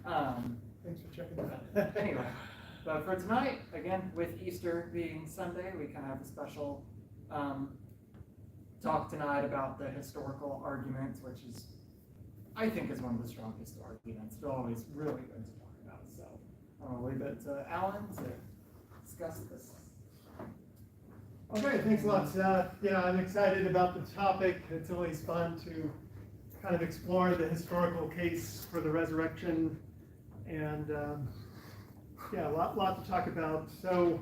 Thanks for checking that out. Anyway, but for tonight, again, with Easter being Sunday, we kind of have a special talk tonight about the historical arguments, which is, I think, is one of the strongest arguments. It's always really good to talk about. So I'll leave it to Alan to discuss this. Okay, thanks a lot, Seth. Yeah, I'm excited about the topic. It's always fun to kind of explore the historical case for the resurrection, and yeah, a lot to talk about. So,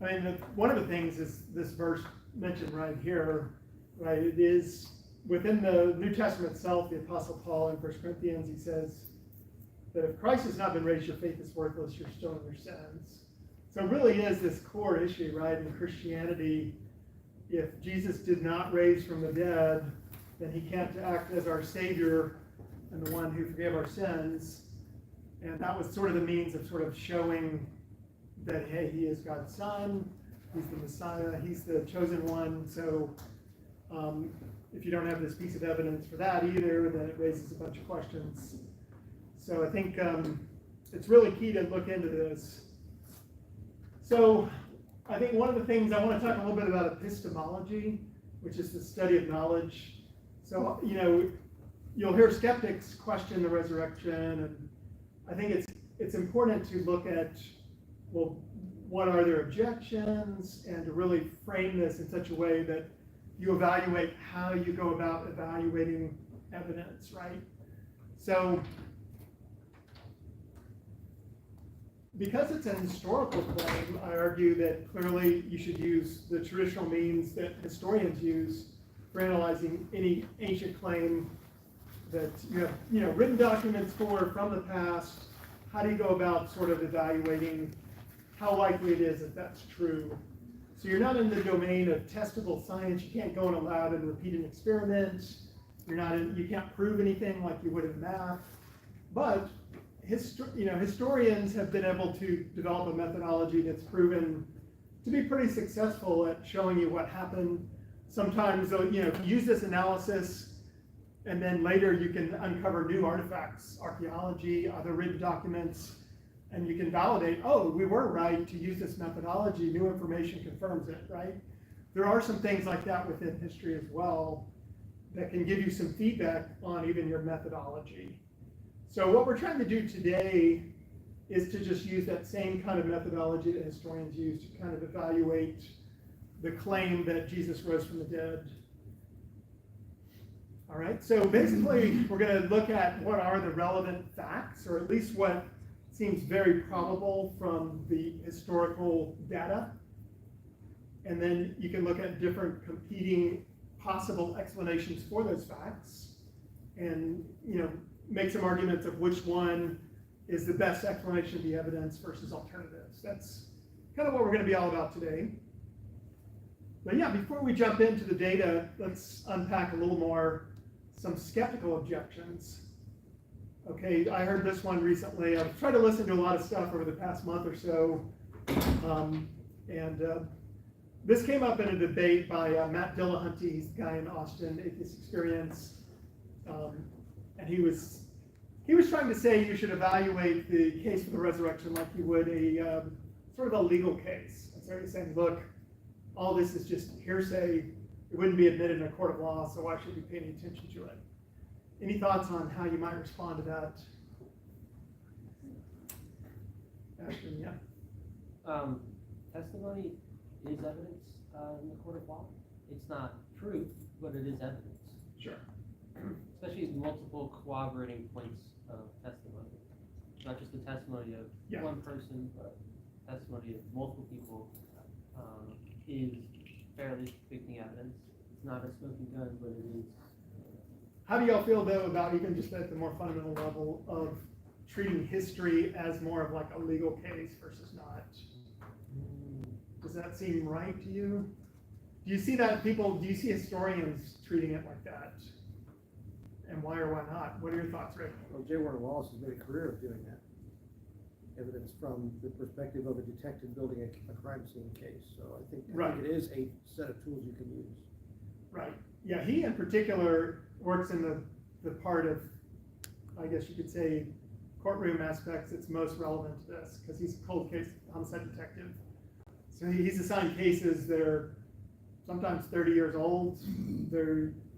I mean, one of the things is this verse mentioned right here, right? It is within the New Testament itself. The Apostle Paul in 1 Corinthians, he says that if Christ has not been raised, your faith is worthless. You're still in your sins. So it really is this core issue, right, in Christianity. If Jesus did not raise from the dead, then he can't act as our Savior and the one who forgave our sins. And that was sort of the means of sort of showing that, hey, he is God's Son, he's the Messiah, he's the chosen one. So if you don't have this piece of evidence for that either, then it raises a bunch of questions. So I think it's really key to look into this. So I think one of the things I want to talk a little bit about epistemology, which is the study of knowledge. So, you know, you'll hear skeptics question the resurrection, and I think it's important to look at, well, what are their objections, and to really frame this in such a way that you evaluate how you go about evaluating evidence, right? So, because it's an historical claim, I argue that clearly you should use the traditional means that historians use for analyzing any ancient claim that you have, you know, written documents for from the past. How do you go about sort of evaluating how likely it is that that's true? So you're not in the domain of testable science. You can't go in a lab and repeat an experiment. You can't prove anything like you would in math. But historians have been able to develop a methodology that's proven to be pretty successful at showing you what happened. Sometimes, if you use this analysis, and then later you can uncover new artifacts, archaeology, other written documents, and you can validate, oh, we were right to use this methodology, new information confirms it, right? There are some things like that within history as well that can give you some feedback on even your methodology. So what we're trying to do today is to just use that same kind of methodology that historians use to kind of evaluate the claim that Jesus rose from the dead. All right, so basically we're going to look at what are the relevant facts, or at least what seems very probable from the historical data. And then you can look at different competing possible explanations for those facts, and make some arguments of which one is the best explanation of the evidence versus alternatives. That's kind of what we're going to be all about today. But yeah, before we jump into the data, let's unpack a little more some skeptical objections. Okay, I heard this one recently. I've tried to listen to a lot of stuff over the past month or so, this came up in a debate by Matt Dillahunty. He's the guy in Austin, Atheist Experience, and he was trying to say you should evaluate the case for the resurrection like you would a sort of a legal case. And so he's saying, look, all this is just hearsay. It wouldn't be admitted in a court of law, so why should we pay any attention to it? Any thoughts on how you might respond to that? Ashton, yeah. Testimony is evidence in the court of law. It's not proof, but it is evidence. Sure. Especially multiple corroborating points of testimony. Not just the testimony of one person, but testimony of multiple people is fairly convicting evidence. It's not a smoking gun, but it is. How do y'all feel, though, about even just at the more fundamental level of treating history as more of like a legal case versus not? Does that seem right to you? Do you see that do you see historians treating it like that? And why or why not? What are your thoughts, Rick? Well, J. Warner Wallace has made a career of doing that. Evidence from the perspective of a detective building a crime scene case. So I think it is a set of tools you can use. Right. Yeah, he in particular works in the part of, I guess you could say, courtroom aspects, it's most relevant to this, because he's a cold case homicide detective. So he's assigned cases that are sometimes 30 years old.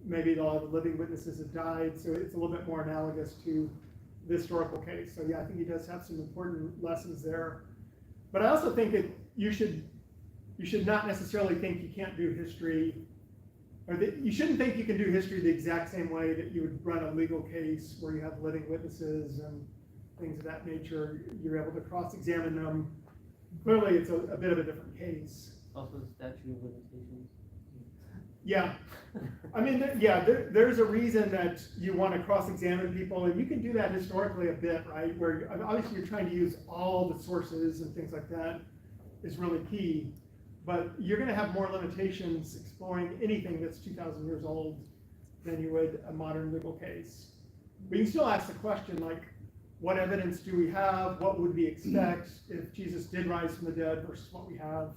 Maybe all the living witnesses have died, so it's a little bit more analogous to the historical case. So yeah, I think he does have some important lessons there. But I also think that you should not necessarily think you can't do history, or that you shouldn't think you can do history the exact same way that you would run a legal case where you have living witnesses and things of that nature. You're able to cross-examine them. Clearly, it's a bit of a different case. Also, the statute of limitations. Yeah, I mean, there's a reason that you want to cross-examine people, and you can do that historically a bit, right? Where obviously you're trying to use all the sources and things like that is really key, but you're going to have more limitations exploring anything that's 2,000 years old than you would a modern legal case. But you can still ask the question, like, what evidence do we have? What would we expect if Jesus did rise from the dead versus what we have?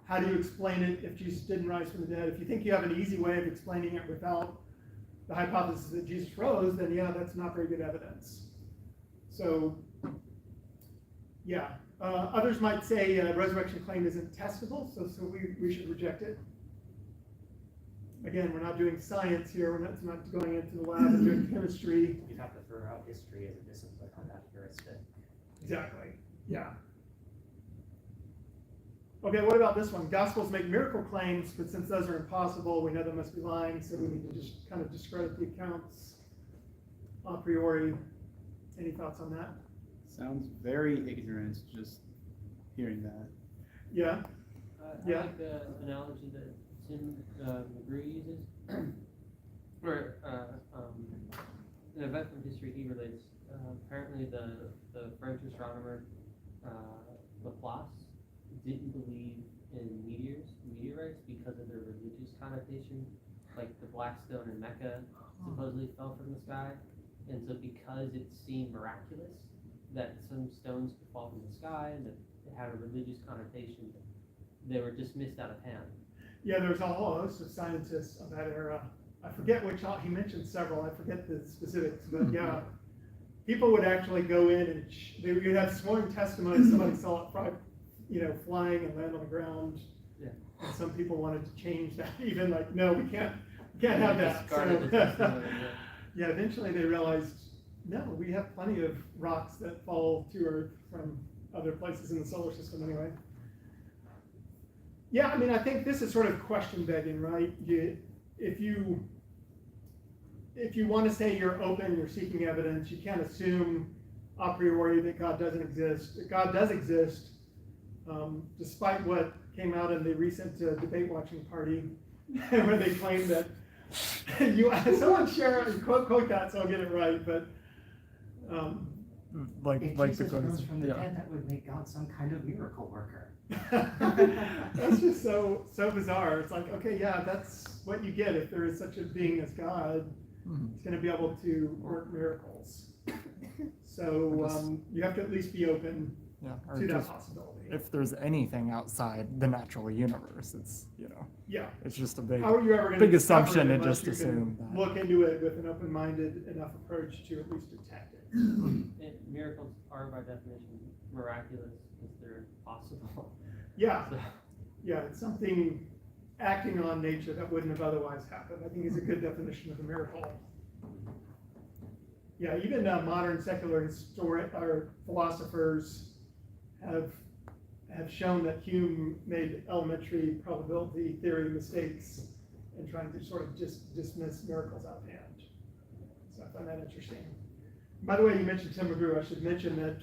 How do you explain it if Jesus didn't rise from the dead? If you think you have an easy way of explaining it without the hypothesis that Jesus rose, then yeah, that's not very good evidence. So, yeah. Others might say resurrection claim isn't testable, so we should reject it. Again, we're not doing science here. We're not going into the lab and doing chemistry. You'd have to throw out history as a discipline on that heuristic. Exactly, yeah. Okay, what about this one? Gospels make miracle claims, but since those are impossible, we know they must be lying, so we need to just kind of discredit the accounts a priori. Any thoughts on that? Sounds very ignorant just hearing that. Yeah? I like the analogy that Tim McGrew uses, where an event from history he relates. Apparently, the French astronomer Laplace didn't believe in meteorites because of their religious connotation. Like the black stone in Mecca supposedly fell from the sky, and so because it seemed miraculous that some stones could fall from the sky and that it had a religious connotation, they were dismissed out of hand. Yeah, there's a whole host of scientists of that era. I forget which, he mentioned several, I forget the specifics, but yeah. People would actually go in and they would have sworn testimony, somebody saw it flying and land on the ground. Yeah. And some people wanted to change that, even like, no, we can't have that. So, yeah, eventually they realized, no, we have plenty of rocks that fall to Earth from other places in the solar system anyway. Yeah, I mean, I think this is sort of question begging, right? If you want to say you're open, you're seeking evidence, you can't assume a priori that God doesn't exist. God does exist, despite what came out in the recent debate watching party, where they claimed that someone share quote that so I'll get it right, but if Jesus rose from the dead, that would make God some kind of miracle worker. That's just so bizarre. It's like, okay, yeah, that's what you get if there is such a being as God. He's going to be able to work miracles. So you have to at least be open to that possibility. If there's anything outside the natural universe, it's it's just a big How are you ever big assumption and to just assume that. Look into it with an open-minded enough approach to at least detect it. And miracles are by definition miraculous because they're possible. Yeah, yeah, it's something acting on nature that wouldn't have otherwise happened. I think is a good definition of a miracle. Yeah, even modern secular philosophers have shown that Hume made elementary probability theory mistakes in trying to sort of just dismiss miracles out of hand. So I find that interesting. By the way, you mentioned Tim McGrew. I should mention that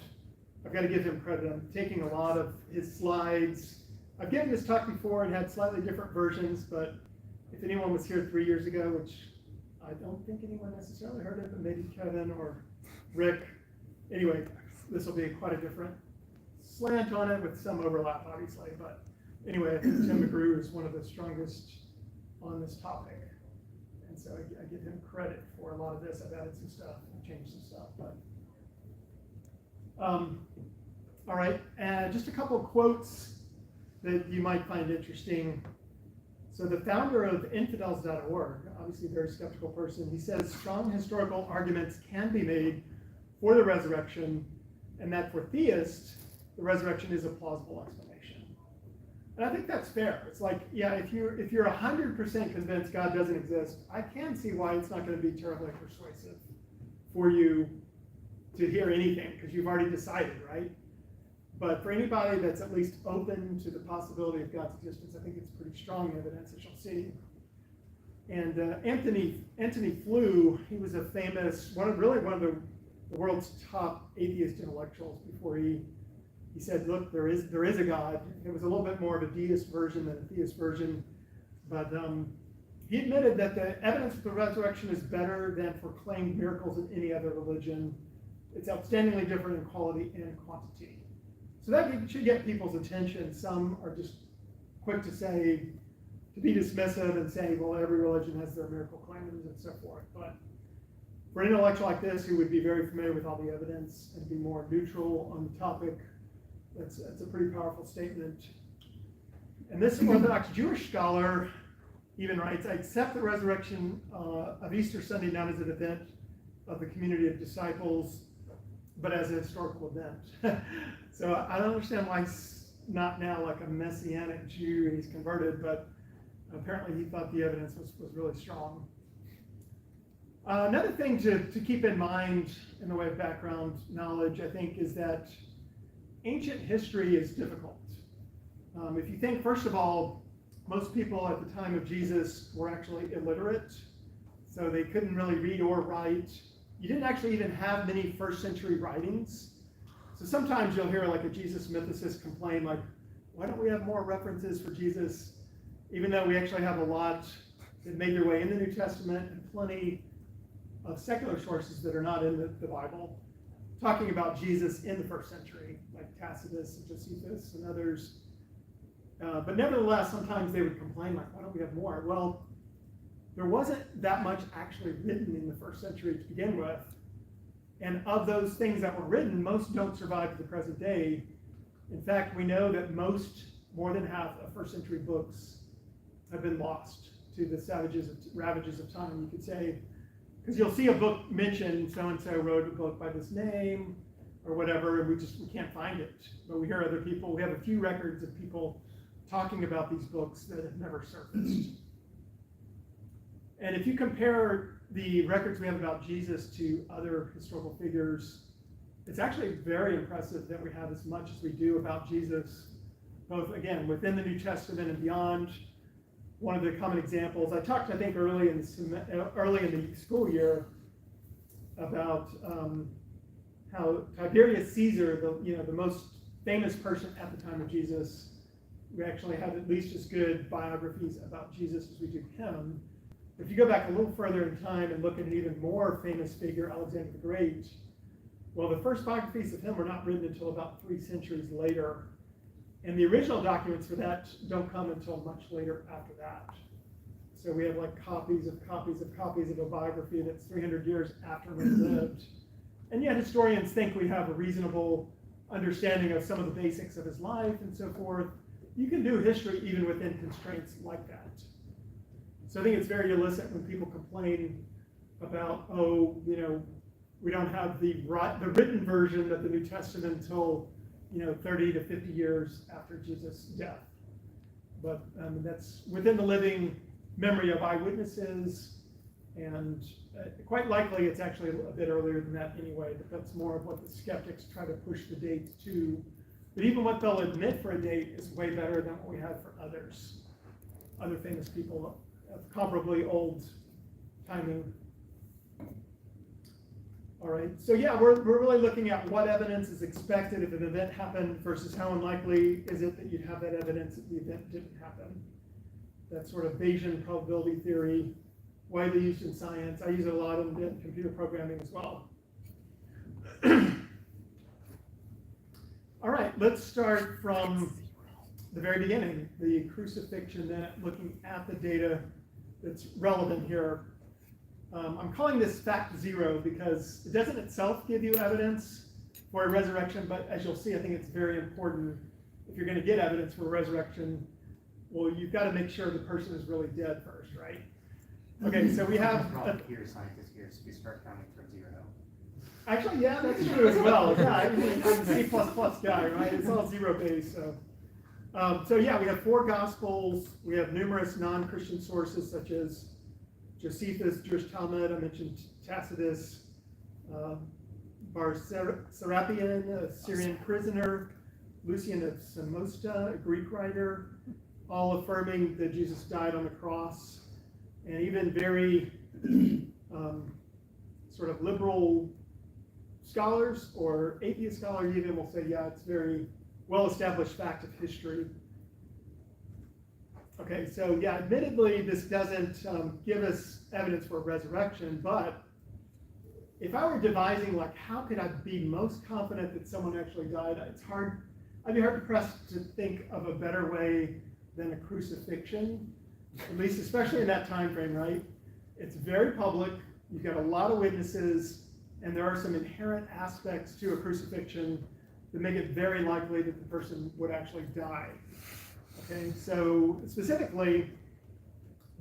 I've got to give him credit. I'm taking a lot of his slides. I've given this talk before and had slightly different versions, but if anyone was here 3 years ago, which I don't think anyone necessarily heard it, but maybe Kevin or Rick. Anyway, this will be quite a different slant on it with some overlap, obviously. But anyway, I think Tim McGrew is one of the strongest on this topic. And so I give him credit for a lot of this. I've added some stuff and changed some stuff. But all right, just a couple of quotes that you might find interesting. So the founder of infidels.org, obviously a very skeptical person, he says strong historical arguments can be made for the resurrection, and that for theists, the resurrection is a plausible explanation. And I think that's fair. It's like, yeah, if you're 100% convinced God doesn't exist, I can see why it's not going to be terribly persuasive for you to hear anything, because you've already decided, right? But for anybody that's at least open to the possibility of God's existence, I think it's pretty strong evidence, as you'll see. And Anthony Flew, he was a famous, one of the world's top atheist intellectuals before he said, look, there is a God. It was a little bit more of a deist version than a theist version, but he admitted that the evidence for the resurrection is better than for claimed miracles in any other religion. It's outstandingly different in quality and quantity. So that should get people's attention. Some are just quick to be dismissive and say, well, every religion has their miracle claims and so forth. But for an intellectual like this, who would be very familiar with all the evidence and be more neutral on the topic, that's a pretty powerful statement. And this Orthodox Jewish scholar even writes, I accept the resurrection of Easter Sunday not as an event of the community of disciples, but as a historical event. So I don't understand why he's not now like a Messianic Jew and he's converted, but apparently he thought the evidence was really strong. Another thing to keep in mind in the way of background knowledge, I think, is that ancient history is difficult. If you think, first of all, most people at the time of Jesus were actually illiterate, so they couldn't really read or write. You didn't actually even have many first century writings. So sometimes you'll hear like a Jesus mythicist complain, like, why don't we have more references for Jesus, even though we actually have a lot that made their way in the New Testament and plenty of secular sources that are not in the Bible, talking about Jesus in the first century, like Tacitus and Josephus and others. But nevertheless, sometimes they would complain, like, why don't we have more? Well, there wasn't that much actually written in the first century to begin with. And of those things that were written, most don't survive to the present day. In fact, we know that more than half of first century books have been lost to the ravages of time, you could say. Because you'll see a book mentioned, so-and-so wrote a book by this name, or whatever, and we can't find it. But we hear other people, we have a few records of people talking about these books that have never surfaced. And if you compare the records we have about Jesus to other historical figures, it's actually very impressive that we have as much as we do about Jesus, both, again, within the New Testament and beyond. One of the common examples, I talked, I think, early in the school year about how Tiberius Caesar, the most famous person at the time of Jesus, we actually have at least as good biographies about Jesus as we do him. If you go back a little further in time and look at an even more famous figure, Alexander the Great, well, the first biographies of him were not written until about 3 centuries later. And the original documents for that don't come until much later after that. So we have like copies of a biography that's 300 years after he lived. And yet historians think we have a reasonable understanding of some of the basics of his life and so forth. You can do history even within constraints like that. So I think it's very illicit when people complain about, we don't have the written version of the New Testament until 30 to 50 years after Jesus' death. But that's within the living memory of eyewitnesses, and quite likely it's actually a bit earlier than that anyway, but that's more of what the skeptics try to push the dates to. But even what they'll admit for a date is way better than what we have for other famous people of comparably old timing. All right, so yeah, we're really looking at what evidence is expected if an event happened versus how unlikely is it that you'd have that evidence if the event didn't happen. That sort of Bayesian probability theory, widely used in science. I use it a lot in computer programming as well. All right, let's start from the very beginning, the crucifixion, then looking at the data that's relevant here. I'm calling this fact zero because it doesn't itself give you evidence for a resurrection, but as you'll see, I think it's very important if you're going to get evidence for a resurrection, well, you've got to make sure the person is really dead first, right? Okay, so we have... Here, scientists, here, so we start counting from zero. Actually, yeah, that's true as well. Yeah, I'm a C++ guy, right? It's all zero-based, so. So yeah, we have 4 Gospels. We have numerous non-Christian sources such as Josephus, Jewish Talmud. I mentioned Tacitus, Bar Serapion, a Syrian prisoner, Lucian of Samosata, a Greek writer, all affirming that Jesus died on the cross, and even very sort of liberal scholars or atheist scholars even will say, yeah, it's very well-established fact of history. Okay, so yeah, admittedly, this doesn't give us evidence for resurrection, but if I were devising, like, how could I be most confident that someone actually died, I'd be hard pressed to think of a better way than a crucifixion, at least especially in that time frame, right? It's very public, you've got a lot of witnesses, and there are some inherent aspects to a crucifixion that make it very likely that the person would actually die. Okay, so specifically,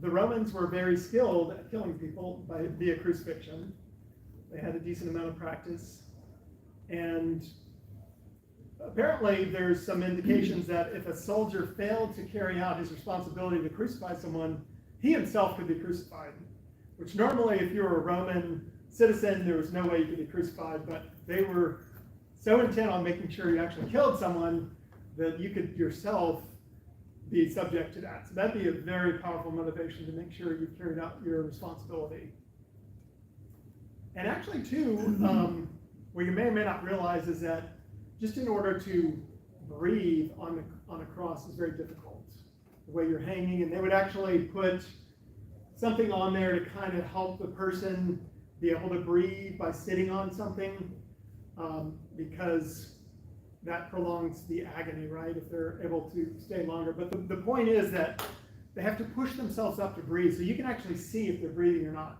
the Romans were very skilled at killing people via crucifixion. They had a decent amount of practice, and apparently there's some indications that if a soldier failed to carry out his responsibility to crucify someone, he himself could be crucified, which normally if you were a Roman citizen, there was no way you could be crucified, but they were so intent on making sure you actually killed someone that you could yourself be subject to that. So that'd be a very powerful motivation to make sure you carried out your responsibility. And actually, too, what you may or may not realize is that just in order to breathe on a cross is very difficult. The way you're hanging, and they would actually put something on there to kind of help the person be able to breathe by sitting on something, because that prolongs the agony, right, if they're able to stay longer. But the point is that they have to push themselves up to breathe, so you can actually see if they're breathing or not.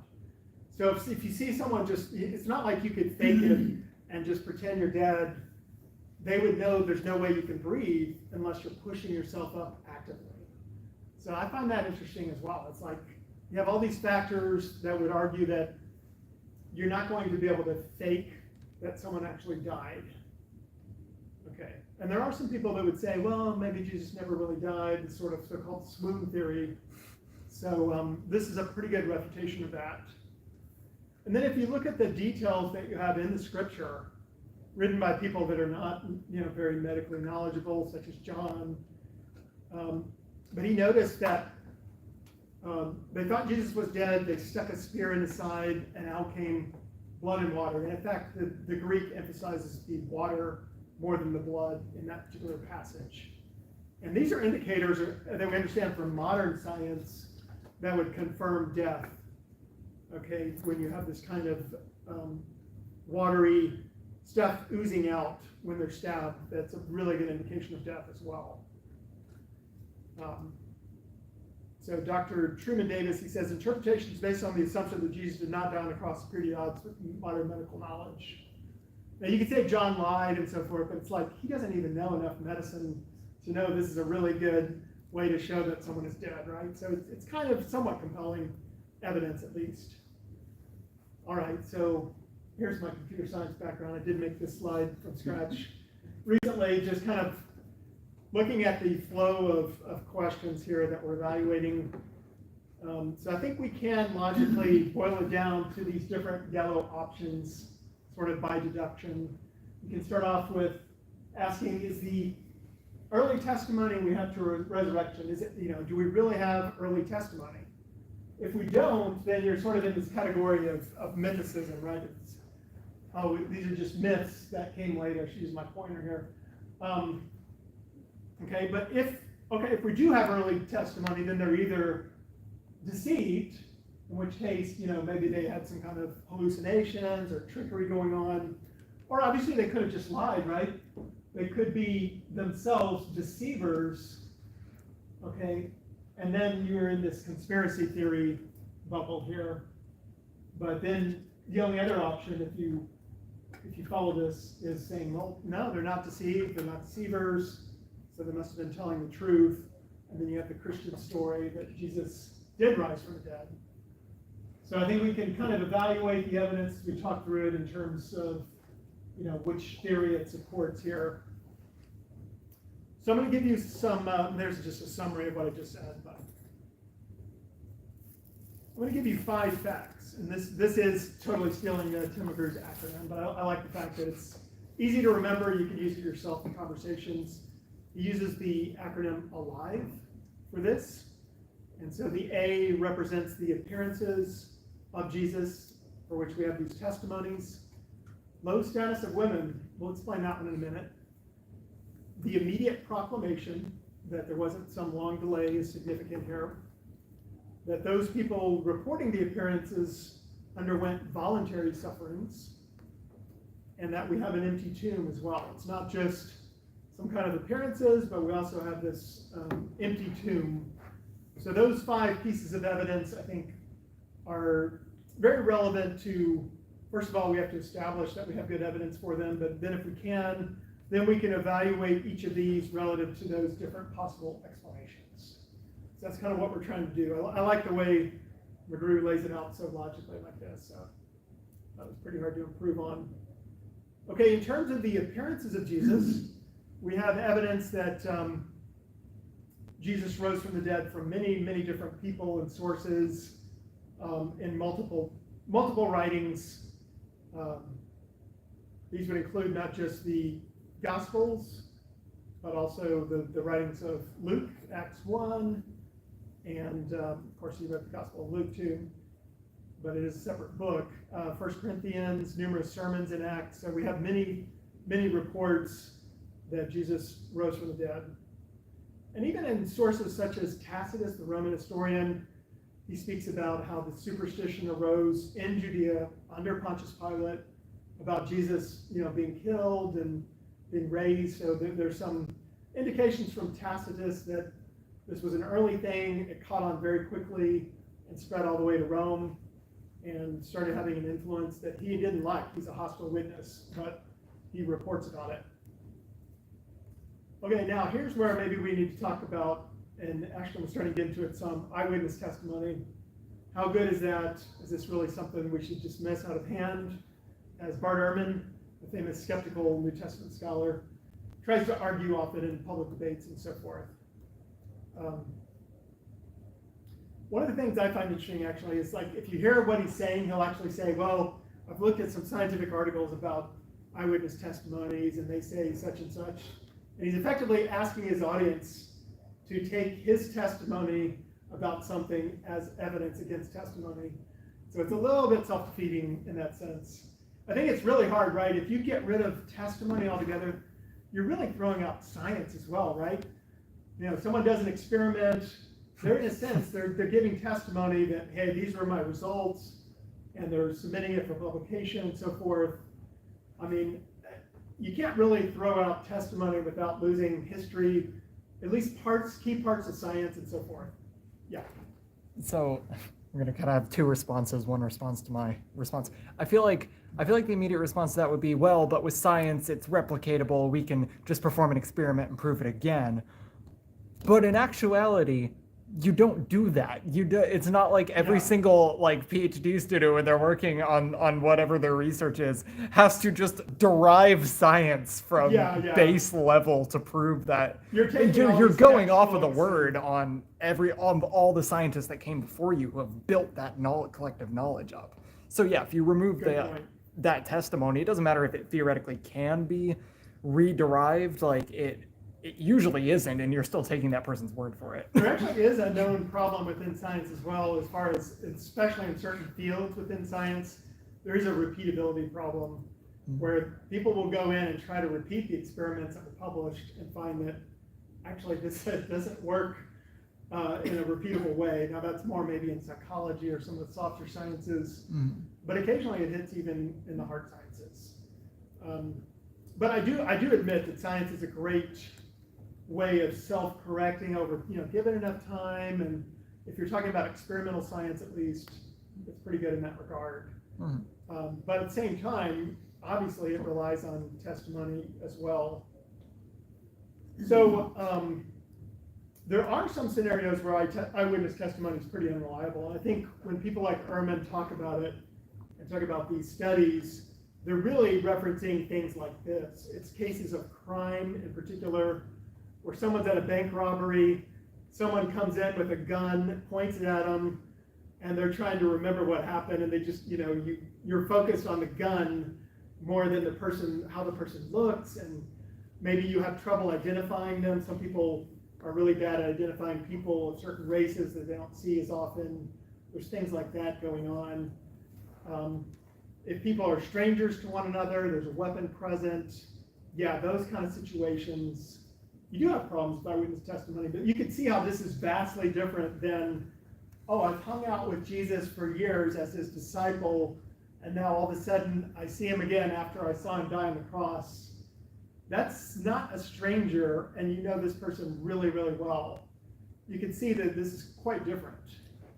So if you see someone it's not like you could fake it and just pretend you're dead. They would know there's no way you can breathe unless you're pushing yourself up actively. So I find that interesting as well. It's like you have all these factors that would argue that you're not going to be able to fake that someone actually died. Okay, and there are some people that would say, well, maybe Jesus never really died, the sort of so-called swoon theory. So this is a pretty good refutation of that. And then if you look at the details that you have in the scripture, written by people that are not, very medically knowledgeable, such as John, but he noticed that they thought Jesus was dead, they stuck a spear in his side, and out came blood and water. And in fact, the Greek emphasizes the water more than the blood in that particular passage. And these are indicators that we understand from modern science that would confirm death. Okay, when you have this kind of watery stuff oozing out when they're stabbed, that's a really good indication of death as well. So Dr. Truman Davis, he says, interpretation is based on the assumption that Jesus did not die on the cross security odds with modern medical knowledge. Now you could say John lied and so forth, but it's like he doesn't even know enough medicine to know this is a really good way to show that someone is dead, right? So it's kind of somewhat compelling evidence at least. All right, so here's my computer science background. I did make this slide from scratch recently, just kind of looking at the flow of questions here that we're evaluating. So I think we can logically boil it down to these different yellow options, sort of by deduction. We can start off with asking, is the early testimony we have to resurrection, is it, do we really have early testimony? If we don't, then you're sort of in this category of mythicism, right? It's, these are just myths that came later. She used my pointer here. Okay, but if we do have early testimony, then they're either deceived, in which case, maybe they had some kind of hallucinations or trickery going on, or obviously they could have just lied, right? They could be themselves deceivers, okay? And then you're in this conspiracy theory bubble here. But then the only other option, if you follow this, is saying, well, no, they're not deceived, they're not deceivers, so they must have been telling the truth. And then you have the Christian story that Jesus did rise from the dead. So I think we can kind of evaluate the evidence as we talk through it in terms of, which theory it supports here. So I'm going to give you some, there's just a summary of what I just said, but I'm going to give you 5 facts. And this is totally stealing Tim McGrew's acronym, but I like the fact that it's easy to remember. You can use it yourself in conversations. He uses the acronym ALIVE for this. And so the A represents the appearances of Jesus, for which we have these testimonies. Low status of women, we'll explain that one in a minute. The immediate proclamation, that there wasn't some long delay, is significant here. That those people reporting the appearances underwent voluntary sufferings, and that we have an empty tomb as well. It's not just some kind of appearances, but we also have this empty tomb. So those 5 pieces of evidence, I think, are very relevant to, first of all, we have to establish that we have good evidence for them, but then if we can, then we can evaluate each of these relative to those different possible explanations. So that's kind of what we're trying to do. I like the way McGrew lays it out so logically like this. So that was pretty hard to improve on. Okay, in terms of the appearances of Jesus, we have evidence that Jesus rose from the dead from many, many different people and sources in multiple writings. These would include not just the Gospels, but also the writings of Luke, Acts 1, and of course you read the Gospel of Luke too, but it is a separate book. 1 Corinthians, numerous sermons in Acts. So we have many, many reports that Jesus rose from the dead. And even in sources such as Tacitus, the Roman historian, he speaks about how the superstition arose in Judea under Pontius Pilate about Jesus, being killed and being raised. So there's some indications from Tacitus that this was an early thing. It caught on very quickly and spread all the way to Rome and started having an influence that he didn't like. He's a hostile witness, but he reports about it. Okay, now here's where maybe we need to talk about, and actually I'm starting to get into it some, eyewitness testimony. How good is that? Is this really something we should dismiss out of hand? As Bart Ehrling, the famous skeptical New Testament scholar, tries to argue often in public debates and so forth. One of the things I find interesting actually is, like, if you hear what he's saying, he'll actually say, well, I've looked at some scientific articles about eyewitness testimonies and they say such and such. And he's effectively asking his audience to take his testimony about something as evidence against testimony. So it's a little bit self-defeating in that sense. I think it's really hard, right? If you get rid of testimony altogether, you're really throwing out science as well, right? Someone does an experiment, they're in a sense, they're giving testimony that, hey, these were my results, and they're submitting it for publication and so forth. I mean, you can't really throw out testimony without losing history, at least key parts of science and so forth. Yeah. So we're going to kind of have 2 responses. One response to my response. I feel like the immediate response to that would be, well, but with science, it's replicatable. We can just perform an experiment and prove it again. But in actuality, you don't do that. It's not like every single PhD student when they're working on whatever their research is has to just derive science from base level to prove that. You're going off of the word on all the scientists that came before you who have built that collective knowledge up. So yeah, if you remove that testimony, it doesn't matter if it theoretically can be re-derived, it usually isn't, and you're still taking that person's word for it. There actually is a known problem within science as well, as far as, especially in certain fields within science, there is a repeatability problem where people will go in and try to repeat the experiments that were published and find that actually this doesn't work in a repeatable way. Now that's more maybe in psychology or some of the softer sciences, but occasionally it hits even in the hard sciences. But I do admit that science is a great way of self-correcting over, given enough time, and if you're talking about experimental science at least, it's pretty good in that regard. But at the same time, obviously it relies on testimony as well. So There are some scenarios where eyewitness testimony is pretty unreliable. I think when people like Ehrman talk about it and talk about these studies, they're really referencing things like this. It's cases of crime in particular, where someone's at a bank robbery, someone comes in with a gun, points it at them, and they're trying to remember what happened, and they just, you're focused on the gun more than the person, how the person looks, and maybe you have trouble identifying them. Some people are really bad at identifying people of certain races that they don't see as often. There's things like that going on. If people are strangers to one another, there's a weapon present. Yeah, those kind of situations, you do have problems with eyewitness testimony, but you can see how this is vastly different than, oh, I've hung out with Jesus for years as his disciple, and now all of a sudden I see him again after I saw him die on the cross. That's not a stranger, and you know this person really, really well. You can see that this is quite different.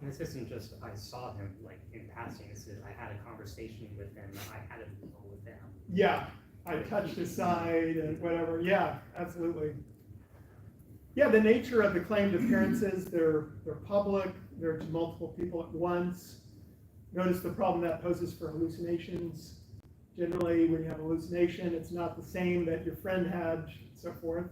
And this isn't just I saw him like in passing. This is I had a conversation with him. I had a meal with him. Yeah, I touched his side and whatever. Yeah, absolutely. Yeah, the nature of the claimed appearances, they're public. They're to multiple people at once. Notice the problem that poses for hallucinations. Generally, when you have a hallucination, it's not the same that your friend had, and so forth.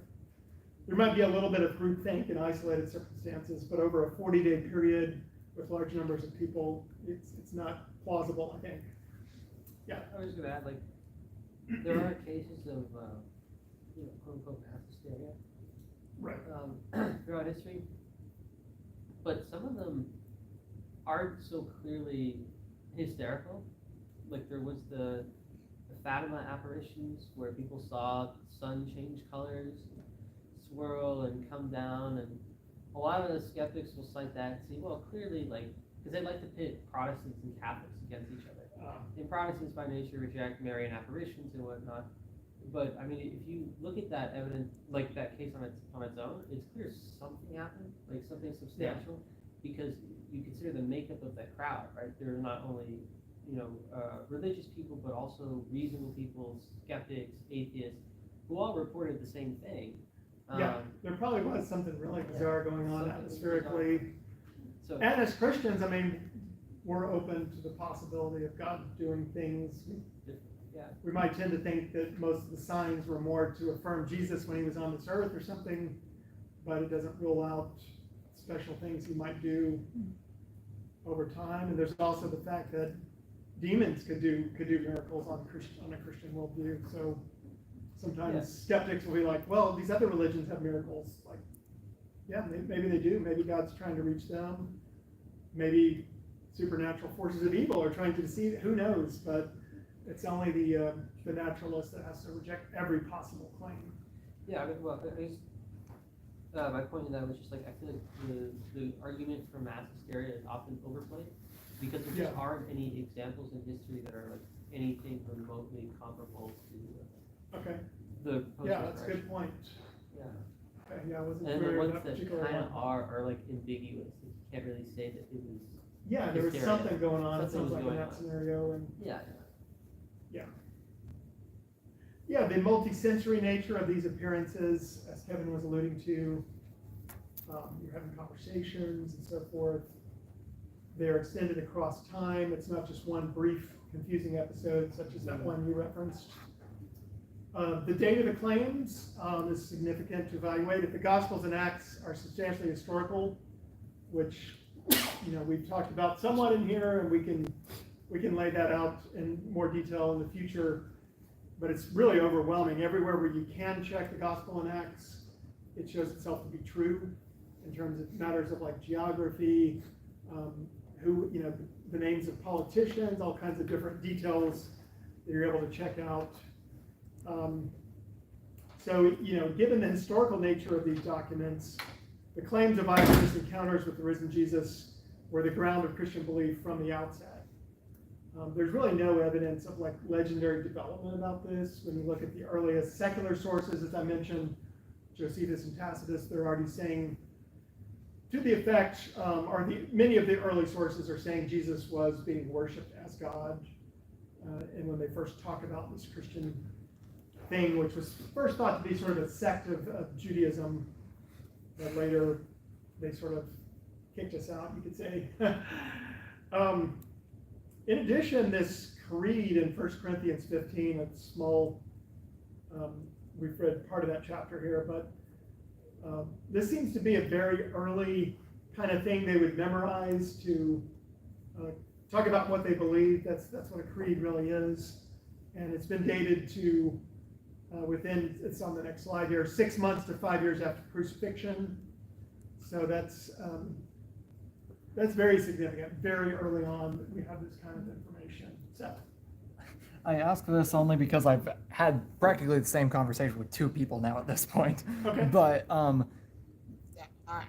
There might be a little bit of groupthink in isolated circumstances, but over a 40-day period with large numbers of people, it's not plausible, I think. Yeah. I was going to add, there are cases of, quote unquote, mass hysteria. Right. Throughout history, but some of them aren't so clearly hysterical. Like there was the Fatima apparitions where people saw the sun change colors, swirl and come down, and a lot of the skeptics will cite that and say, well, clearly, because they like to pit Protestants and Catholics against each other. And Protestants by nature reject Marian apparitions and whatnot. But I mean, if you look at that evidence, like that case on its own, it's clear something happened, like something substantial, because you consider the makeup of that crowd, right? They're not only religious people, but also reasonable people, skeptics, atheists, who all reported the same thing. Yeah, there probably was something really bizarre going on atmospherically. So, and as Christians, I mean, we're open to the possibility of God doing things. yeah. We might tend to think that most of the signs were more to affirm Jesus when he was on this earth or something, but it doesn't rule out special things he might do over time. And there's also the fact that demons could do miracles on a Christian worldview. So sometimes skeptics will be like, well, these other religions have miracles. Like, yeah, maybe they do. Maybe God's trying to reach them. Maybe supernatural forces of evil are trying to deceive. Who knows? But it's only the naturalist that has to reject every possible claim. Yeah, I mean, well, at least my point in that was just I feel like the argument for mass hysteria is often overplayed because there just aren't any examples in history that are anything remotely comparable to Okay. the That's a good point. Yeah. Okay, yeah, I wasn't And the aware of ones that that particular kind of one. are ambiguous. You can't really say that it was. Yeah, there was hysteria. something going on. It Something sounds was like in going that on. scenario, and yeah, the multi-sensory nature of these appearances, as Kevin was alluding to, you're having conversations and so forth. They're extended across time. It's not just one brief, confusing episode, such as that one you referenced. The date of the claims is significant to evaluate. If the Gospels and Acts are substantially historical, which we've talked about somewhat in here, and we can lay that out in more detail in the future. But it's really overwhelming. Everywhere where you can check the Gospel and Acts, it shows itself to be true in terms of matters of geography, the names of politicians, all kinds of different details that you're able to check out. Given the historical nature of these documents, the claims of eyewitness encounters with the risen Jesus were the ground of Christian belief from the outset. There's really no evidence of legendary development about this. When you look at the earliest secular sources, as I mentioned, Josephus and Tacitus, they're already saying to the effect, many of the early sources are saying Jesus was being worshipped as God. And when they first talk about this Christian thing, which was first thought to be sort of a sect of Judaism, but later they sort of kicked us out, you could say. In addition, this creed in 1 Corinthians 15, it's small, we've read part of that chapter here, but this seems to be a very early kind of thing they would memorize to talk about what they believe. That's what a creed really is. And it's been dated to within, it's on the next slide here, 6 months to 5 years after crucifixion. So that's very significant. Very early on that we have this kind of information. So I ask this only because I've had practically the same conversation with two people now at this point. Okay. But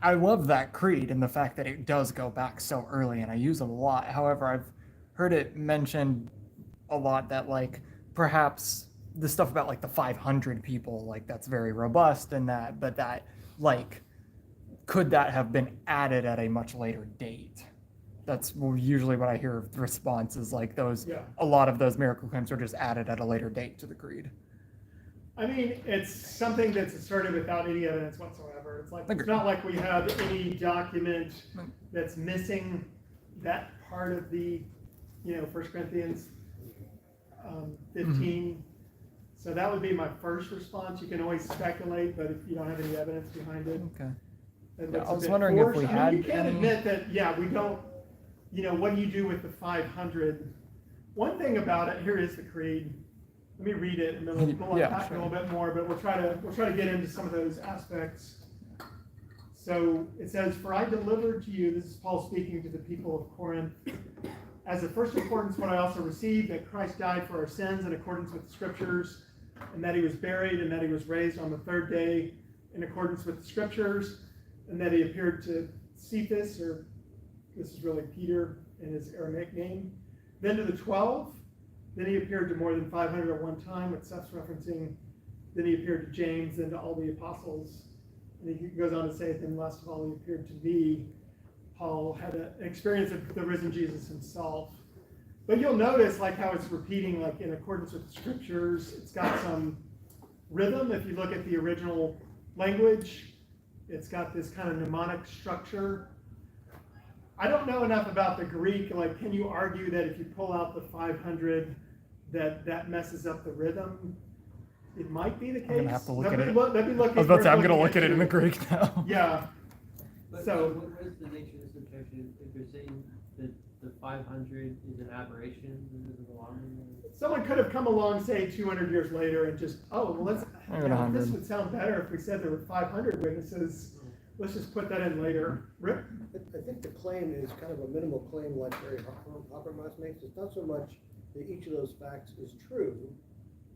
I love that creed and the fact that it does go back so early, and I use it a lot. However, I've heard it mentioned a lot that, like, perhaps the stuff about, like, the 500 people, like, that's very robust and that, but that, like, could that have been added at a much later date? That's usually what I hear of the response is, like, those, a lot of those miracle claims are just added at a later date to the creed. I mean, it's something that's asserted without any evidence whatsoever. It's like, it's not like we have any document that's missing that part of the, 1 Corinthians 15. So that would be my first response. You can always speculate, but if you don't have any evidence behind it. Okay. Yeah, I was wondering if we had you can't any... admit that, we don't, what do you do with the 500? One thing about it, here is the creed. Let me read it, and then we'll unpack it a little bit more, but we'll try to get into some of those aspects. So it says, "For I delivered to you," this is Paul speaking to the people of Corinth, "as of first importance what I also received, that Christ died for our sins in accordance with the Scriptures, and that he was buried, and that he was raised on the third day in accordance with the Scriptures, and that he appeared to Cephas," or this is really Peter in his Aramaic name, "then to the 12, then he appeared to more than 500 at one time," what Seth's referencing, "then he appeared to James, then to all the apostles." And he goes on to say, "Then last of all he appeared to me." Paul had an experience of the risen Jesus himself. But you'll notice like how it's repeating like in accordance with the Scriptures. It's got some rhythm. If you look at the original language, it's got this kind of mnemonic structure. I don't know enough about the Greek. Like, can you argue that if you pull out the 500, that messes up the rhythm? It might be the case. I'm gonna have to look at it. Let me look. I was about to say, I'm gonna look at it in the Greek now. Yeah. But So what is the nature of this objection? If you're saying that the 500 is an aberration, that doesn't belong in there? someone could have come along, say, 200 years later and just, this would sound better if we said there were 500 witnesses. Let's just put that in later. Rick? I think the claim is kind of a minimal claim like Barry Habermas makes. It's not so much that each of those facts is true,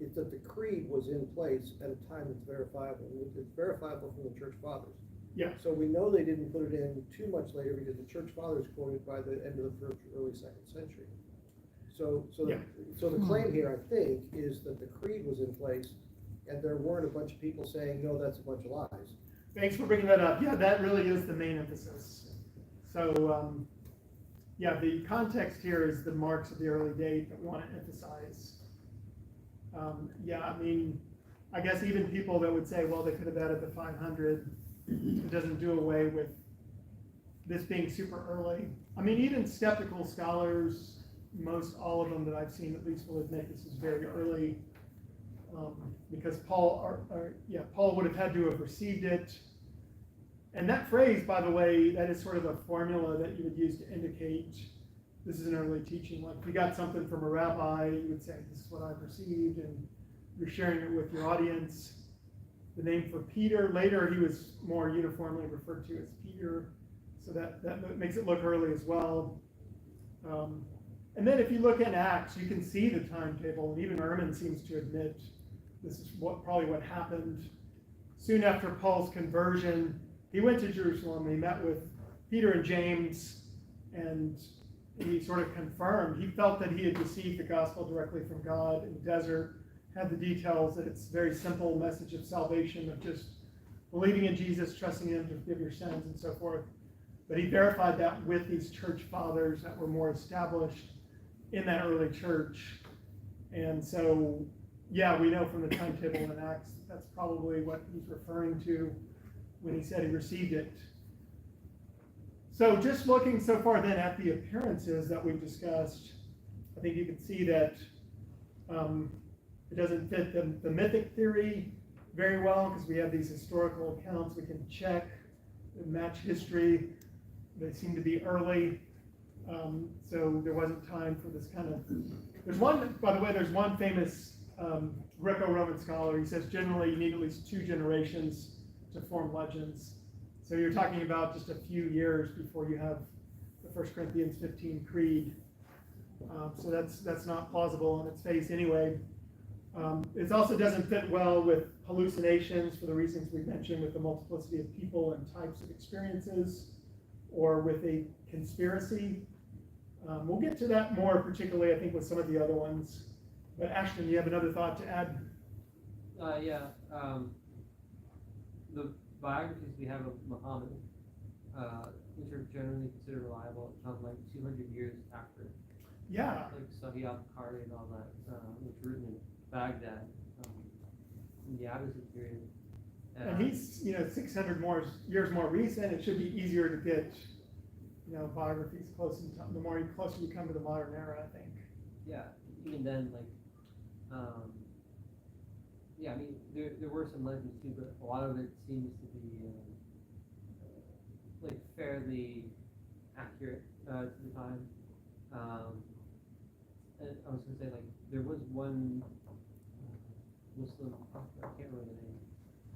it's that the creed was in place at a time that's verifiable. It's verifiable from the church fathers. Yeah. So we know they didn't put it in too much later because the church fathers quoted by the end of the first, early second century. So the claim here, I think, is that the creed was in place and there weren't a bunch of people saying, no, that's a bunch of lies. Thanks for bringing that up. Yeah, that really is the main emphasis. So, the context here is the marks of the early date that we want to emphasize. I guess even people that would say, well, they could have added the 500, it doesn't do away with this being super early. I mean, even skeptical scholars, most all of them that I've seen at least will admit this is very early, because Paul would have had to have received it. And that phrase, by the way, that is sort of a formula that you would use to indicate this is an early teaching. Like if you got something from a rabbi, you would say, this is what I've received, and you're sharing it with your audience. The name for Peter, later he was more uniformly referred to as Peter, so that makes it look early as well. And then if you look at Acts, you can see the timetable, and even Ehrman seems to admit this is probably what happened. Soon after Paul's conversion, he went to Jerusalem, he met with Peter and James, and he sort of confirmed. He felt that he had received the gospel directly from God in the desert, had the details that it's a very simple message of salvation, of just believing in Jesus, trusting him to forgive your sins and so forth. But he verified that with these church fathers that were more established in that early church. And so, we know from the timetable in Acts, that's probably what he's referring to. when he said he received it. So just looking so far then at the appearances that we've discussed, I think you can see that it doesn't fit the mythic theory very well, because we have these historical accounts we can check, match history. They seem to be early, so there wasn't time for this kind of. There's one, by the way, there's one famous Greco-Roman scholar. He says generally you need at least 2 generations to form legends. So you're talking about just a few years before you have the 1 Corinthians 15 creed. So that's not plausible on its face anyway. It also doesn't fit well with hallucinations for the reasons we've mentioned, with the multiplicity of people and types of experiences, or with a conspiracy. We'll get to that more, particularly I think with some of the other ones. But Ashton, you have another thought to add? The biographies we have of Muhammad, which are generally considered reliable, come like 200 years after. Yeah. Like Sahih al-Bukhari and all that, which were written in Baghdad in the Abbasid period. And he's 600 more years more recent. It should be easier to get biographies close in time. The more closer you come to the modern era, I think. Yeah, even then, like, I mean, there were some legends too, but a lot of it seems to be like fairly accurate to the time. And I was gonna say, like, there was one Muslim prophet, I can't remember the name,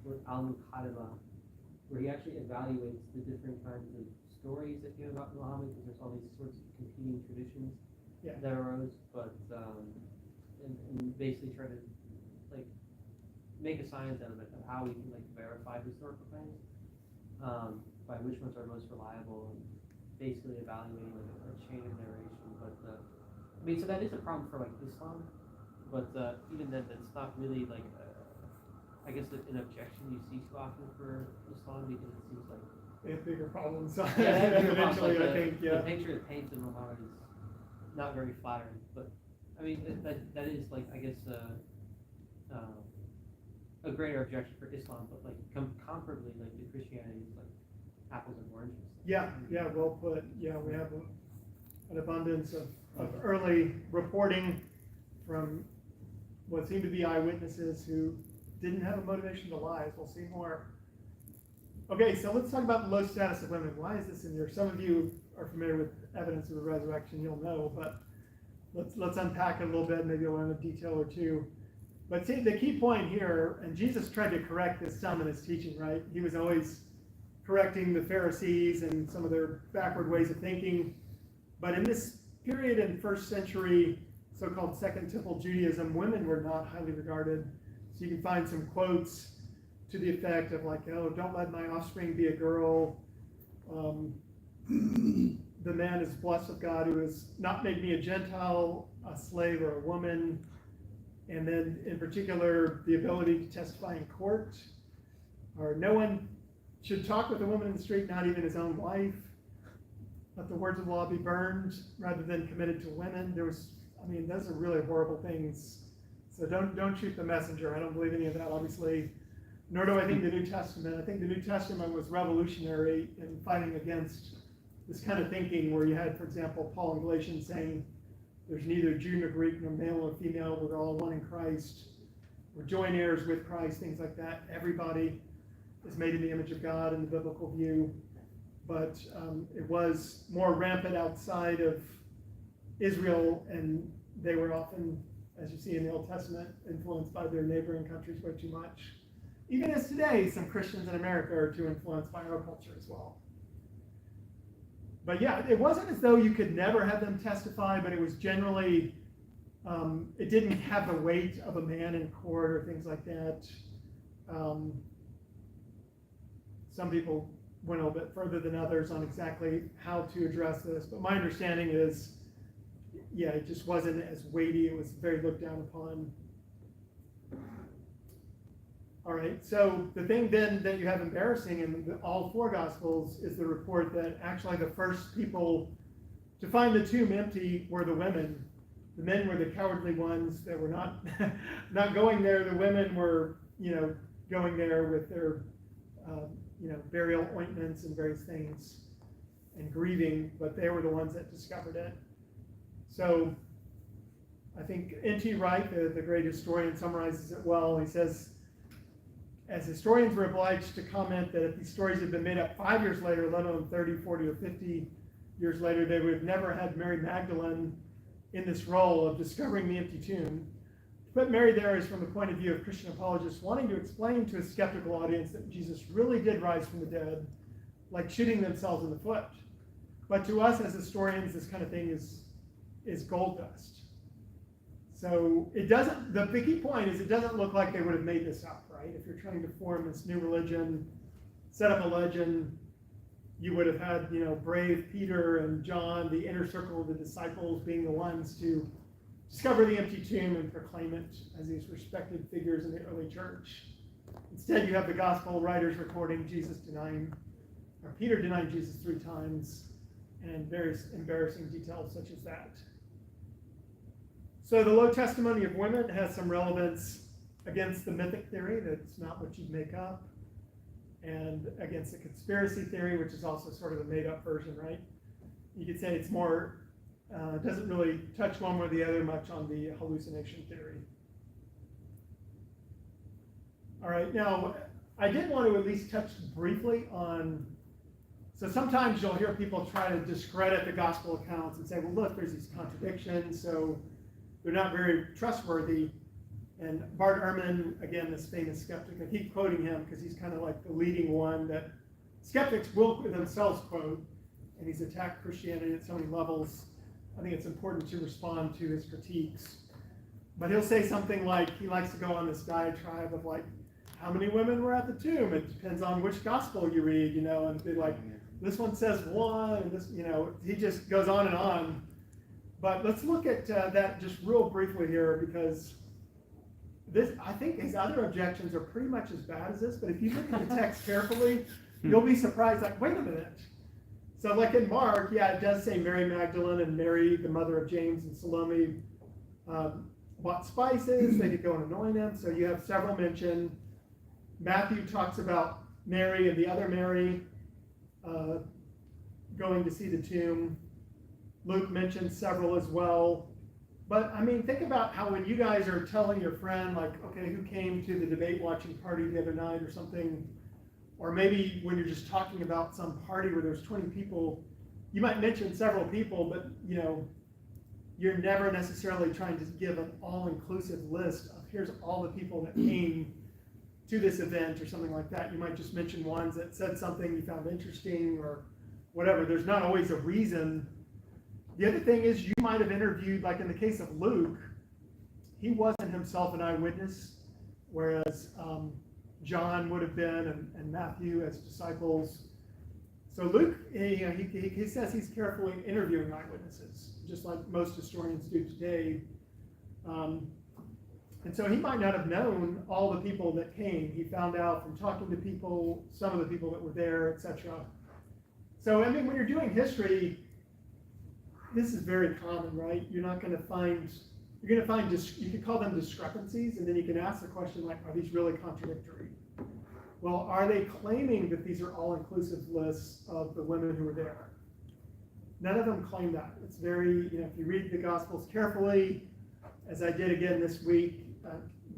where he actually evaluates the different kinds of stories that came about Muhammad, because there's all these sorts of competing traditions that arose, but and basically try to like make a science out of it, of how we can like verify historical claims, by which ones are most reliable, and basically evaluating like a chain of narration. But I mean, so that is a problem for like Islam, but even then, that's not really like I guess an objection you see too often for Islam, because it seems like They have bigger problems. they have bigger problems, Eventually, like I think, the picture it paints of Muhammad is not very flattering. But I mean, that is like, I guess, a greater objection for Islam, but like comparably, like the Christianity is like apples and oranges. Yeah, well put. Yeah, we have an abundance of early reporting from what seemed to be eyewitnesses who didn't have a motivation to lie, as we'll see more. Okay, so let's talk about the low status of women. Why is this in here? Some of you are familiar with evidence of the resurrection, you'll know, but let's unpack it a little bit, maybe you'll learn a detail or two. But see, the key point here, and Jesus tried to correct this some in his teaching, right? He was always correcting the Pharisees and some of their backward ways of thinking. But in this period in first century so-called Second Temple Judaism, women were not highly regarded. So you can find some quotes to the effect of like, oh, don't let my offspring be a girl. The man is blessed of God who has not made me a Gentile, a slave, or a woman. And then in particular, the ability to testify in court. Or no one should talk with a woman in the street, not even his own wife. Let the words of the law be burned rather than committed to women. Those are really horrible things. So don't shoot the messenger. I don't believe any of that, obviously. Nor do I think the New Testament. I think the New Testament was revolutionary in fighting against this kind of thinking where you had, for example, Paul in Galatians saying, there's neither Jew nor Greek, nor male nor female, we're all one in Christ. We're joint heirs with Christ, things like that. Everybody is made in the image of God in the biblical view. But it was more rampant outside of Israel, and they were often, as you see in the Old Testament, influenced by their neighboring countries way too much. Even as today, some Christians in America are too influenced by our culture as well. But yeah, it wasn't as though you could never have them testify, but it was generally, it didn't have the weight of a man in court or things like that. Some people went a little bit further than others on exactly how to address this, but my understanding is, yeah, it just wasn't as weighty. It was very looked down upon. All right, so the thing then that you have embarrassing in all four Gospels is the report that actually the first people to find the tomb empty were the women. The men were the cowardly ones that were not not going there. The women were, going there with their, burial ointments and various things and grieving, but they were the ones that discovered it. So I think N.T. Wright, the great historian, summarizes it well. He says, as historians were obliged to comment that if these stories had been made up 5 years later, let alone 30, 40, or 50 years later, they would have never had Mary Magdalene in this role of discovering the empty tomb. To put Mary there is from the point of view of Christian apologists wanting to explain to a skeptical audience that Jesus really did rise from the dead, like shooting themselves in the foot. But to us as historians, this kind of thing is gold dust. So it doesn't, the key point is it doesn't look like they would have made this up, right? If you're trying to form this new religion, set up a legend, you would have had, brave Peter and John, the inner circle of the disciples, being the ones to discover the empty tomb and proclaim it as these respected figures in the early church. Instead, you have the gospel writers recording Peter denying Jesus 3 times, and various embarrassing details such as that. So the low testimony of women has some relevance against the mythic theory, that it's not what you make up, and against the conspiracy theory, which is also sort of a made-up version, right? You could say it's more, doesn't really touch one or the other much on the hallucination theory. All right, now, I did want to at least touch briefly on, so sometimes you'll hear people try to discredit the gospel accounts and say, well, look, there's these contradictions, so they're not very trustworthy. And Bart Ehrling, again, this famous skeptic, I keep quoting him because he's kind of like the leading one that skeptics will themselves quote, and he's attacked Christianity at so many levels. I think it's important to respond to his critiques. But he'll say something like, he likes to go on this diatribe of like, how many women were at the tomb? It depends on which gospel you read, and be like, this one says 1, and this, he just goes on and on. But let's look at that just real briefly here, because I think his other objections are pretty much as bad as this, but if you look at the text carefully, you'll be surprised, like, wait a minute. So like in Mark, yeah, it does say Mary Magdalene and Mary, the mother of James and Salome, bought spices, they could go and anoint him, so you have several mentioned. Matthew talks about Mary and the other Mary going to see the tomb. Luke mentions several as well. But I mean, think about how when you guys are telling your friend, like, okay, who came to the debate watching party the other night or something, or maybe when you're just talking about some party where there's 20 people, you might mention several people, but you're never necessarily trying to give an all-inclusive list of here's all the people that came to this event or something like that. You might just mention ones that said something you found interesting or whatever. There's not always a reason. The other thing is you might have interviewed, like in the case of Luke, he wasn't himself an eyewitness, whereas John would have been, and Matthew as disciples. So Luke, he says he's carefully interviewing eyewitnesses, just like most historians do today. And so he might not have known all the people that came. He found out from talking to people, some of the people that were there, etc. So, I mean, when you're doing history, this is very common, right? You're not going to find, you can call them discrepancies, and then you can ask the question like, are these really contradictory? Well, are they claiming that these are all-inclusive lists of the women who were there? None of them claim that. It's very, if you read the Gospels carefully, as I did again this week,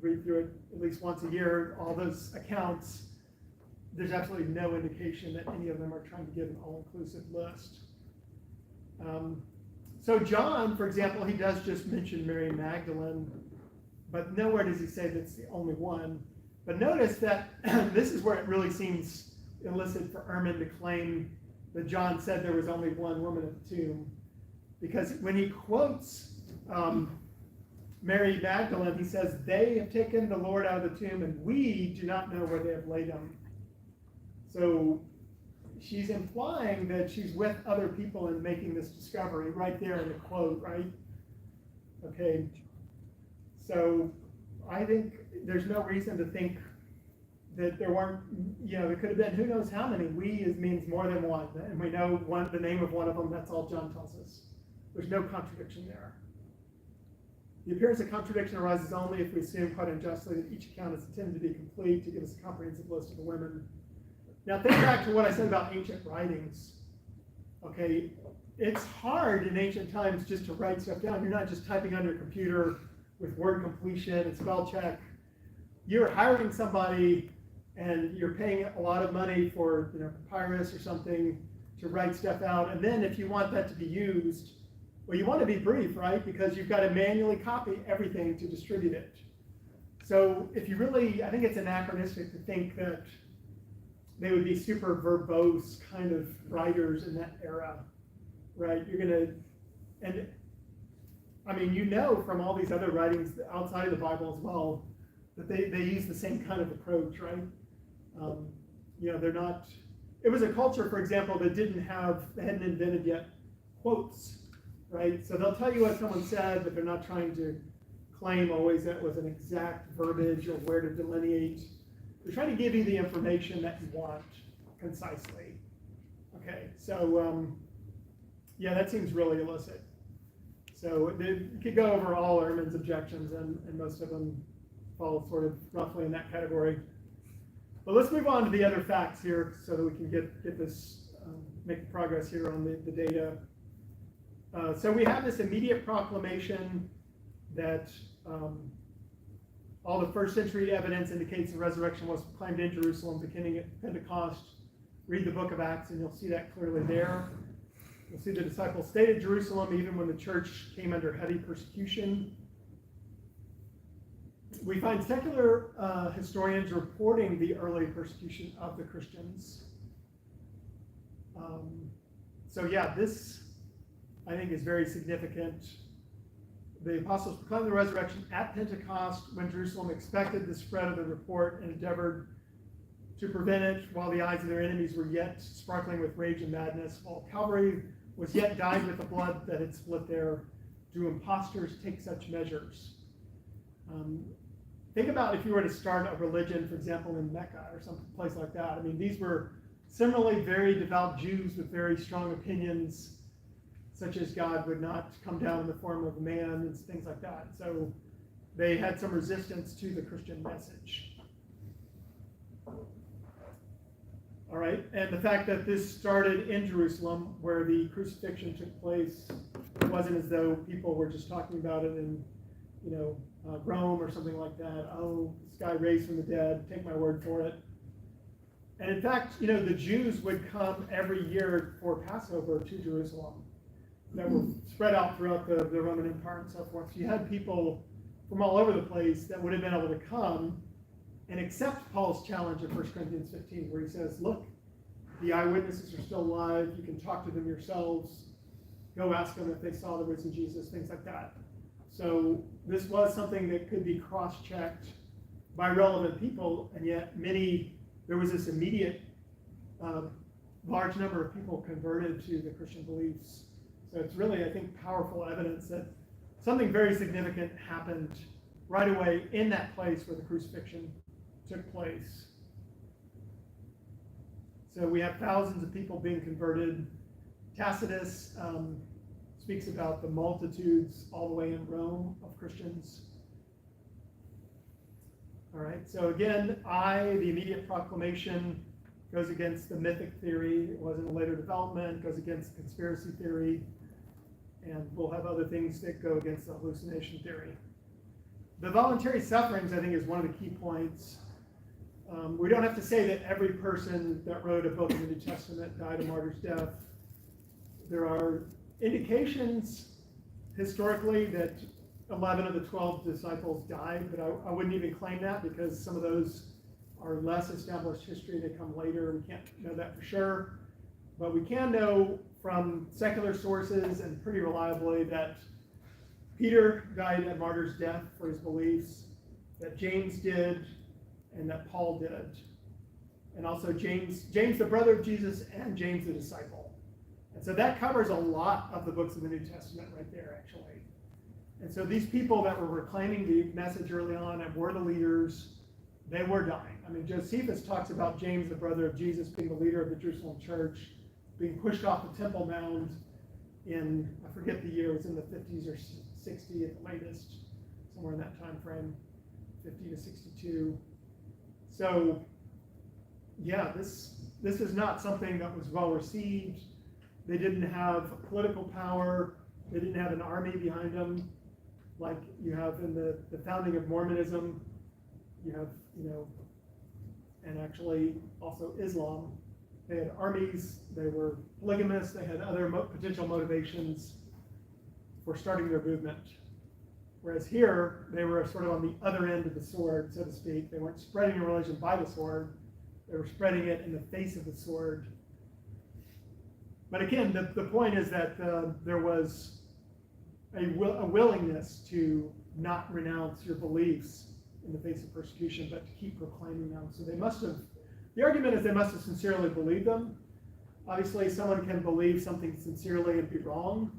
read through it at least once a year, all those accounts, there's absolutely no indication that any of them are trying to give an all-inclusive list. So John, for example, he does just mention Mary Magdalene, but nowhere does he say that's the only one. But notice that this is where it really seems illicit for Ehrman to claim that John said there was only one woman at the tomb, because when he quotes Mary Magdalene, he says, they have taken the Lord out of the tomb, and we do not know where they have laid him. So she's implying that she's with other people in making this discovery right there in the quote, right? Okay. So I think there's no reason to think that there weren't, there could have been who knows how many. We means more than one, and we know the name of one of them. That's all John tells us. There's no contradiction there. The appearance of contradiction arises only if we assume quite unjustly that each account is intended to be complete, to give us a comprehensive list of the women Now think back to what I said about ancient writings. Okay, it's hard in ancient times just to write stuff down. You're not just typing on your computer with word completion and spell check. You're hiring somebody and you're paying a lot of money for papyrus or something to write stuff out. And then if you want that to be used, well, you want to be brief, right? Because you've got to manually copy everything to distribute it. So if you really, I think it's anachronistic to think that they would be super verbose kind of writers in that era, right? You're gonna, and I mean, from all these other writings outside of the Bible as well, that they use the same kind of approach, right? They're not, it was a culture, for example, that they hadn't invented yet quotes, right? So they'll tell you what someone said, but they're not trying to claim always that was an exact verbiage or where to delineate. They're trying to give you the information that you want concisely. Okay, so that seems really illicit. So you could go over all Ehrman's objections, and most of them fall sort of roughly in that category. But let's move on to the other facts here so that we can get this, make progress here on the data. So we have this immediate proclamation that all the first century evidence indicates the resurrection was proclaimed in Jerusalem beginning at Pentecost. Read the book of Acts and you'll see that clearly there. You'll see the disciples stayed at Jerusalem even when the church came under heavy persecution. We find secular historians reporting the early persecution of the Christians. This I think is very significant. The apostles proclaimed the resurrection at Pentecost when Jerusalem expected the spread of the report and endeavored to prevent it while the eyes of their enemies were yet sparkling with rage and madness, while Calvary was yet dyed with the blood that had split there. Do impostors take such measures? Think about if you were to start a religion, for example, in Mecca or some place like that. I mean, these were similarly very devout Jews with very strong opinions, such as God would not come down in the form of a man and things like that. So they had some resistance to the Christian message. All right, and the fact that this started in Jerusalem, where the crucifixion took place, it wasn't as though people were just talking about it in, Rome or something like that. Oh, this guy raised from the dead, take my word for it. And in fact, the Jews would come every year for Passover to Jerusalem that were spread out throughout the Roman Empire and so forth. So you had people from all over the place that would have been able to come and accept Paul's challenge in 1 Corinthians 15, where he says, look, the eyewitnesses are still alive. You can talk to them yourselves. Go ask them if they saw the risen Jesus, things like that. So this was something that could be cross-checked by relevant people, and yet there was this immediate large number of people converted to the Christian beliefs. So it's really, I think, powerful evidence that something very significant happened right away in that place where the crucifixion took place. So we have thousands of people being converted. Tacitus speaks about the multitudes all the way in Rome of Christians. All right, so again, the immediate proclamation goes against the mythic theory. It wasn't a later development, goes against conspiracy theory, and we'll have other things that go against the hallucination theory. The voluntary sufferings, I think, is one of the key points. We don't have to say that every person that wrote a book in the New Testament died a martyr's death. There are indications historically that 11 of the 12 disciples died, but I wouldn't even claim that because some of those are less established history. They come later. We can't know that for sure. But we can know from secular sources and pretty reliably that Peter died a martyr's death for his beliefs, that James did, and that Paul did. And also James the brother of Jesus, and James the disciple. And so that covers a lot of the books of the New Testament right there, actually. And so these people that were proclaiming the message early on and were the leaders, they were dying. I mean, Josephus talks about James, the brother of Jesus, being the leader of the Jerusalem church, being pushed off the Temple Mount in, I forget the year, it was in the 50s or 60 at the latest, somewhere in that time frame, 50 to 62. So, yeah, this this is not something that was well received. They didn't have political power. They didn't have an army behind them, like you have in the founding of Mormonism. You have, and actually also Islam. They had armies. They were polygamists. They had other potential motivations for starting their movement. Whereas here, they were sort of on the other end of the sword, so to speak. They weren't spreading a religion by the sword. They were spreading it in the face of the sword. But again, the point is that there was a willingness to not renounce your beliefs in the face of persecution, but to keep proclaiming them. So they must have, the argument is they must have sincerely believed them. Obviously, someone can believe something sincerely and be wrong,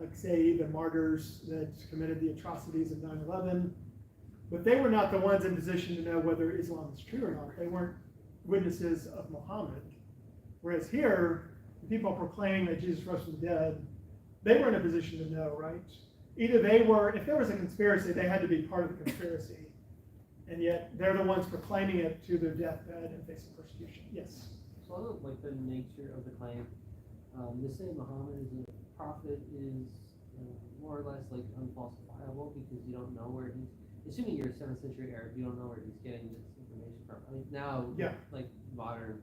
like say the martyrs that committed the atrocities of 9/11. But they were not the ones in position to know whether Islam is true or not. They weren't witnesses of Muhammad. Whereas here, the people proclaiming that Jesus rose from the dead, they were in a position to know, right? Either they were, if there was a conspiracy, they had to be part of the conspiracy. And yet, they're the ones proclaiming it to their deathbed and facing persecution. Yes? So I don't like the nature of the claim. To say Muhammad is a prophet is more or less like unfalsifiable because you don't know where he's, assuming you're a 7th century Arab, you don't know where he's getting this information from. I mean, now, Yeah. like modern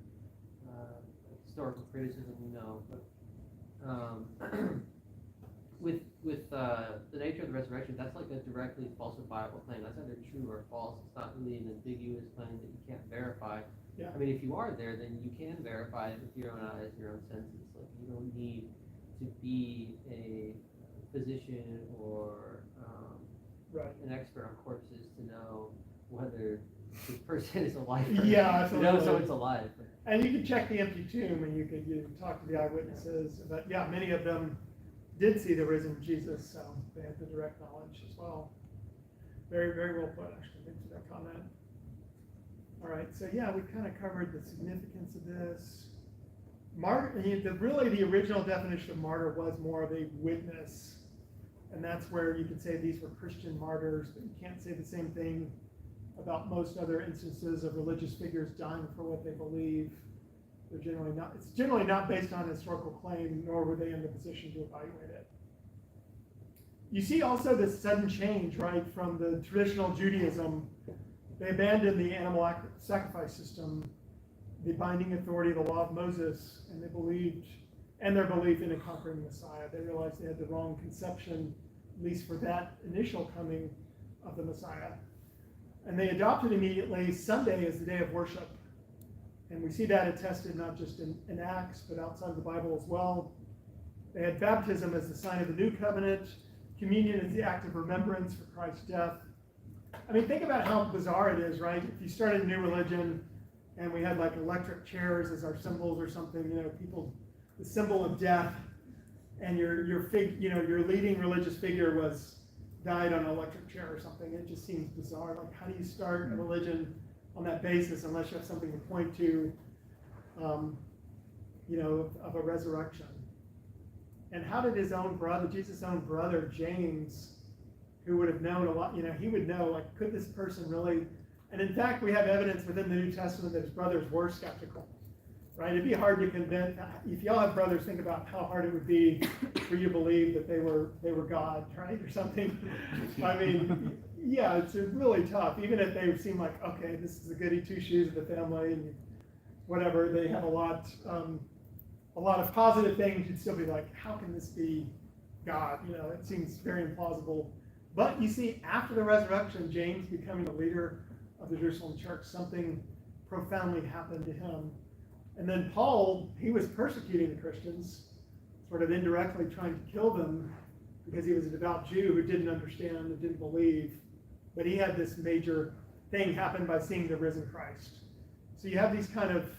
historical criticism, we know, but with the nature of the resurrection, that's like a directly falsifiable claim. That's either true or false. It's not really an ambiguous claim that you can't verify. Yeah. I mean, if you are there, then you can verify it with your own eyes, your own senses. Like you don't need to be a physician or Right. an expert on corpses to know whether this person is alive. Or Yeah, not. absolutely. Someone's alive. And you can check the empty tomb and you talk to the eyewitnesses. But yeah, many of them did see the risen Jesus, so they had the direct knowledge as well. Very, very well put, actually. Thanks for that comment. All right, so yeah, we kind of covered the significance of this. Really the original definition of martyr was more of a witness. And that's where you could say these were Christian martyrs, but you can't say the same thing about most other instances of religious figures dying for what they believe. They're generally not, it's generally not based on historical claim, nor were they in the position to evaluate it. You see also this sudden change, right, from the traditional Judaism. They abandoned the animal sacrifice system, the binding authority of the law of Moses, and their belief in a conquering Messiah. They realized they had the wrong conception, at least for that initial coming of the Messiah. And they adopted immediately Sunday as the day of worship. And we see that attested not just in Acts, but outside of the Bible as well. They had baptism as the sign of the new covenant, communion as the act of remembrance for Christ's death. I mean, think about how bizarre it is, right? If you started a new religion and we had like electric chairs as our symbols or something, people, the symbol of death, and your leading religious figure died on an electric chair or something. It just seems bizarre. Like, how do you start a religion on that basis unless you have something to point to, of a resurrection? And how did his own brother, Jesus' own brother, James, who would have known a lot, he would know, like, could this person really, and in fact, we have evidence within the New Testament that his brothers were skeptical, right? It'd be hard to convince, if y'all have brothers, think about how hard it would be for you to believe that they were God, right, or something. I mean, yeah, it's really tough, even if they seem like, okay, this is the goody two-shoes of the family, and whatever, they have a lot of positive things, you'd still be like, how can this be God? It seems very implausible. But you see, after the resurrection, James becoming the leader of the Jerusalem church, something profoundly happened to him. And then Paul, he was persecuting the Christians, sort of indirectly trying to kill them because he was a devout Jew who didn't understand and didn't believe. But he had this major thing happen by seeing the risen Christ. So you have these kind of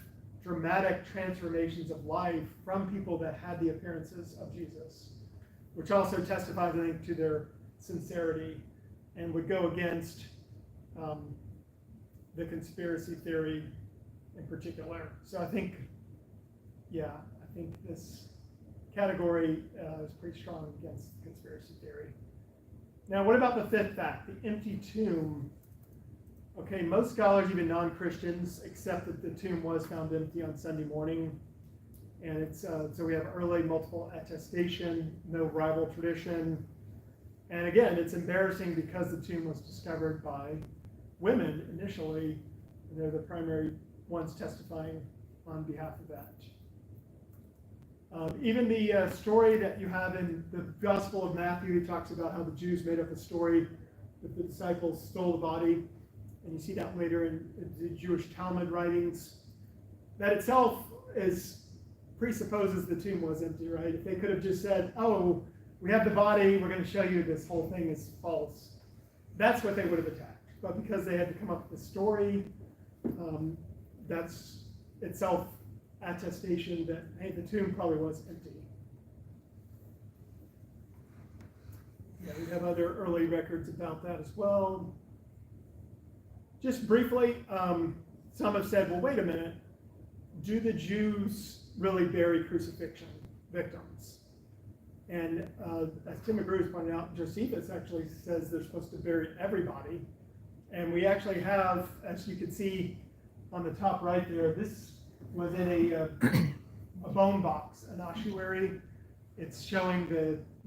dramatic transformations of life from people that had the appearances of Jesus, which also testifies, I think, to their sincerity and would go against the conspiracy theory in particular. So I think this category is pretty strong against conspiracy theory. Now, what about the fifth fact, the empty tomb? Okay, most scholars, even non-Christians, accept that the tomb was found empty on Sunday morning. And it's so we have early multiple attestation, no rival tradition. And again, it's embarrassing because the tomb was discovered by women initially, and they're the primary ones testifying on behalf of that. Even the story that you have in the Gospel of Matthew, he talks about how the Jews made up a story that the disciples stole the body, and you see that later in the Jewish Talmud writings. That itself presupposes the tomb was empty, right? If they could have just said, oh, we have the body, we're going to show you this whole thing is false, that's what they would have attacked. But because they had to come up with a story, that's itself attestation that, hey, the tomb probably was empty. Yeah, we have other early records about that as well. Just briefly, some have said, well, wait a minute, do the Jews really bury crucifixion victims? And as Tim McGrew has pointed out, Josephus actually says they're supposed to bury everybody. And we actually have, as you can see on the top right there, this was in a bone box, an ossuary. It's showing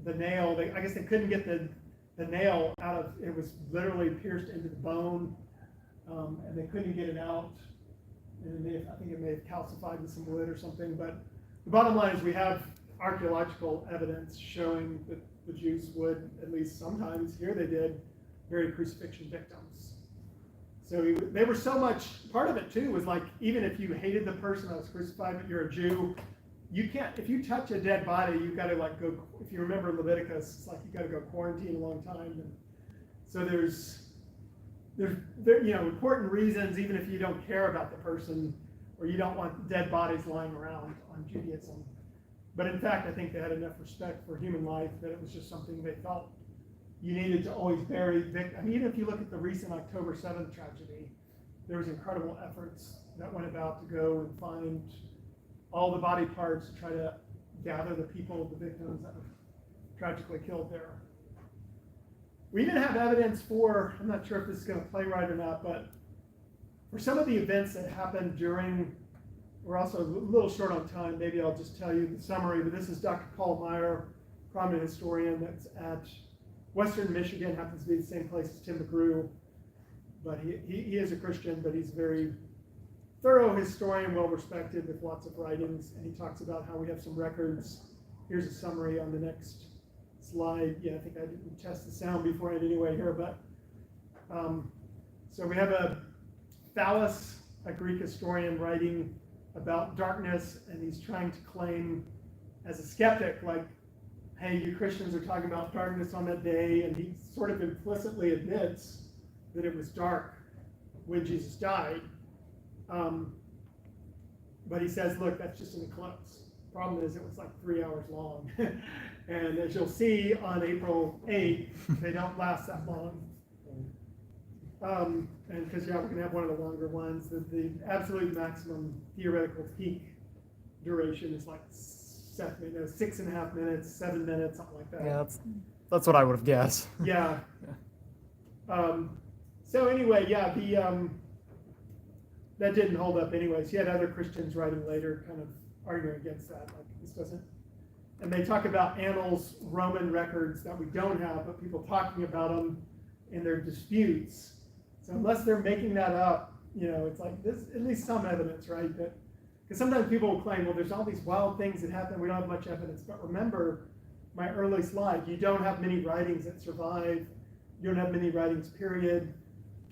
the nail. I guess they couldn't get the nail out of it. Was literally pierced into the bone, and they couldn't get it out. And I think it may have calcified with some wood or something. But the bottom line is we have archaeological evidence showing that the Jews would, at least sometimes, here they did, bury crucifixion victims. So they were so much, part of it too was like, even if you hated the person that was crucified, but you're a Jew, you can't, if you touch a dead body, you've got to like go, if you remember Leviticus, it's like you got to go quarantine a long time. And so there's important reasons, even if you don't care about the person, or you don't want dead bodies lying around on Judaism. But in fact, I think they had enough respect for human life that it was just something they felt you needed to always bury victims. I mean, even if you look at the recent October 7th tragedy, there was incredible efforts that went about to go and find all the body parts to try to gather the people, the victims that were tragically killed there. We even have evidence for, I'm not sure if this is going to play right or not, but for some of the events that happened during, we're also a little short on time, maybe I'll just tell you the summary, but this is Dr. Paul Meyer, prominent historian that's at Western Michigan, happens to be the same place as Tim McGrew, but he is a Christian, but he's a very thorough historian, well respected with lots of writings, and he talks about how we have some records. Here's a summary on the next slide. Yeah, I think I didn't test the sound beforehand anyway here, but so we have a Thales, a Greek historian, writing about darkness, and he's trying to claim as a skeptic, like, hey, you Christians are talking about darkness on that day, and he sort of implicitly admits that it was dark when Jesus died. But he says, look, that's just an eclipse. Problem is, it was like 3 hours long. And as you'll see on April 8th, they don't last that long. And because, yeah, we're going to have one of the longer ones. The absolute maximum theoretical peak duration is like 6.5 minutes, 7 minutes, something like that. Yeah, that's what I would have guessed. Yeah. So anyway, yeah, that didn't hold up anyways. You had other Christians writing later kind of arguing against that, like this doesn't. And they talk about annals, Roman records that we don't have, but people talking about them in their disputes. So unless they're making that up, it's like this, at least some evidence, right? Because sometimes people will claim, well, there's all these wild things that happen, we don't have much evidence. But remember my early slide, you don't have many writings that survive. You don't have many writings, period.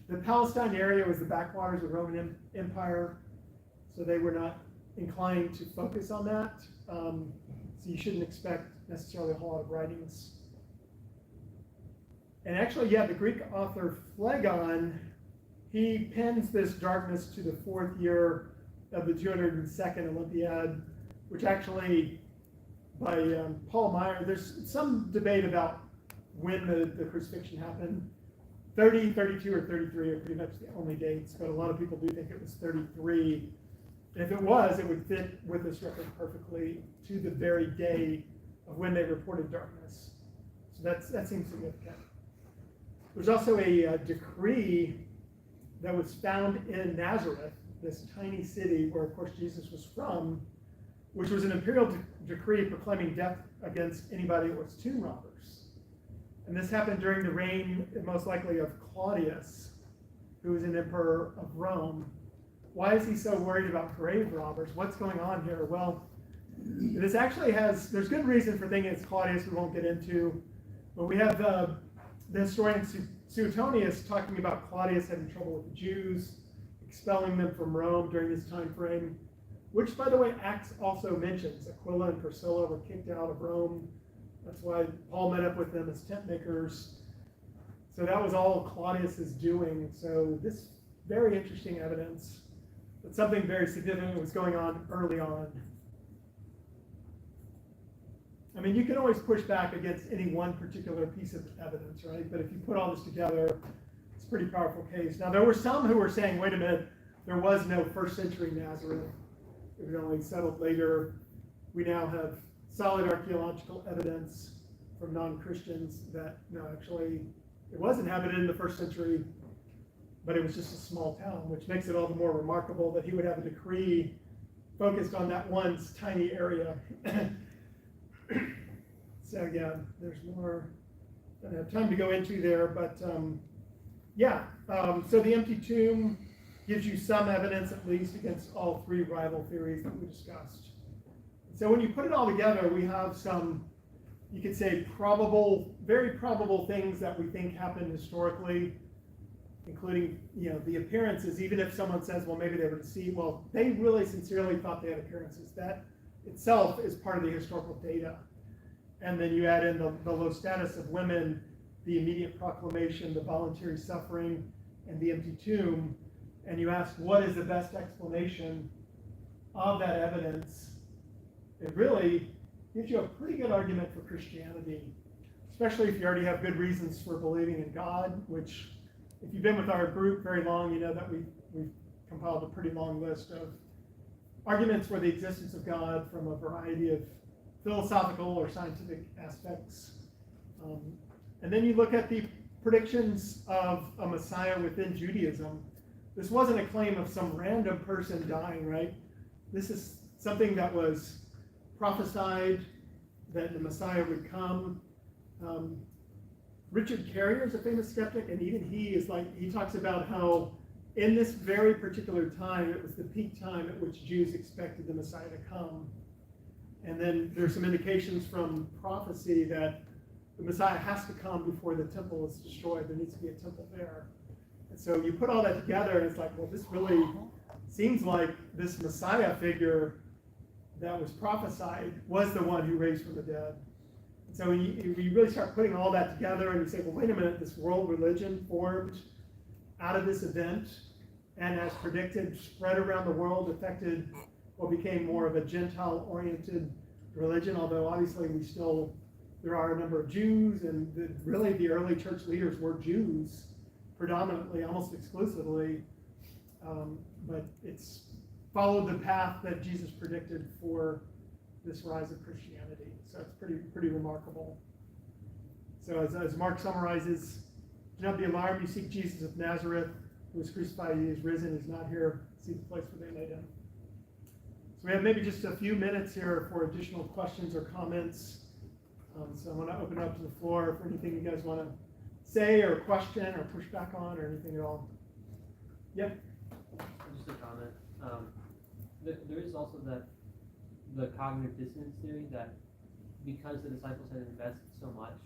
The Palestine area was the backwaters of the Roman Empire, so they were not inclined to focus on that. So you shouldn't expect necessarily a whole lot of writings. And actually, yeah, the Greek author Phlegon, he pins this darkness to the 4th year of the 202nd Olympiad, which actually, by Paul Meyer, there's some debate about when the crucifixion happened. 30, 32, or 33 are pretty much the only dates, but a lot of people do think it was 33. And if it was, it would fit with this record perfectly to the very day of when they reported darkness. So that seems significant. There's also a decree that was found in Nazareth, this tiny city where, of course, Jesus was from, which was an imperial decree proclaiming death against anybody that was tomb robbers. And this happened during the reign, most likely, of Claudius, who was an emperor of Rome. Why is he so worried about grave robbers? What's going on here? Well, this actually there's good reason for thinking it's Claudius we won't get into, but we have the historian Suetonius talking about Claudius having trouble with the Jews, expelling them from Rome during this time frame, which, by the way, Acts also mentions. Aquila and Priscilla were kicked out of Rome. That's why Paul met up with them as tent makers. So that was all Claudius's doing. So this very interesting evidence that something very significant was going on early on. I mean, you can always push back against any one particular piece of evidence, right? But if you put all this together, it's a pretty powerful case. Now, there were some who were saying, wait a minute, there was no first century Nazareth. It was only settled later. We now have solid archaeological evidence from non-Christians that, no, actually, it was inhabited in the first century, but it was just a small town, which makes it all the more remarkable that he would have a decree focused on that one tiny area. So yeah, there's more. I don't have time to go into there, but so the empty tomb gives you some evidence, at least, against all three rival theories that we discussed. So when you put it all together, we have some, you could say, very probable things that we think happened historically, including, the appearances. Even if someone says, well, maybe they were deceived, well, they really sincerely thought they had appearances. That itself is part of the historical data. And then you add in the low status of women, the immediate proclamation, the voluntary suffering, and the empty tomb, and you ask, what is the best explanation of that evidence? It really gives you a pretty good argument for Christianity, especially if you already have good reasons for believing in God, which, if you've been with our group very long, you know that we've compiled a pretty long list of arguments for the existence of God from a variety of philosophical or scientific aspects. And then you look at the predictions of a Messiah within Judaism. This wasn't a claim of some random person dying, right? This is something that was prophesied, that the Messiah would come. Richard Carrier is a famous skeptic, and even he talks about how in this very particular time, it was the peak time at which Jews expected the Messiah to come. And then there's some indications from prophecy that the Messiah has to come before the temple is destroyed. There needs to be a temple there. And so you put all that together, and it's like, well, this really seems like this Messiah figure that was prophesied was the one who raised from the dead. And so you really start putting all that together, and you say, well, wait a minute, this world religion formed out of this event, and as predicted, spread around the world, affected what became more of a Gentile-oriented religion, although obviously there are a number of Jews, and really the early church leaders were Jews, predominantly, almost exclusively, but it's followed the path that Jesus predicted for this rise of Christianity. So it's pretty remarkable. So as Mark summarizes, do not be alarmed, you seek Jesus of Nazareth, who was crucified, he is risen, he's not here, see the place where they laid him. So we have maybe just a few minutes here for additional questions or comments. So I'm going to open up to the floor for anything you guys want to say or question or push back on or anything at all. Yeah? Just a comment. There is also the cognitive dissonance theory that because the disciples had invested so much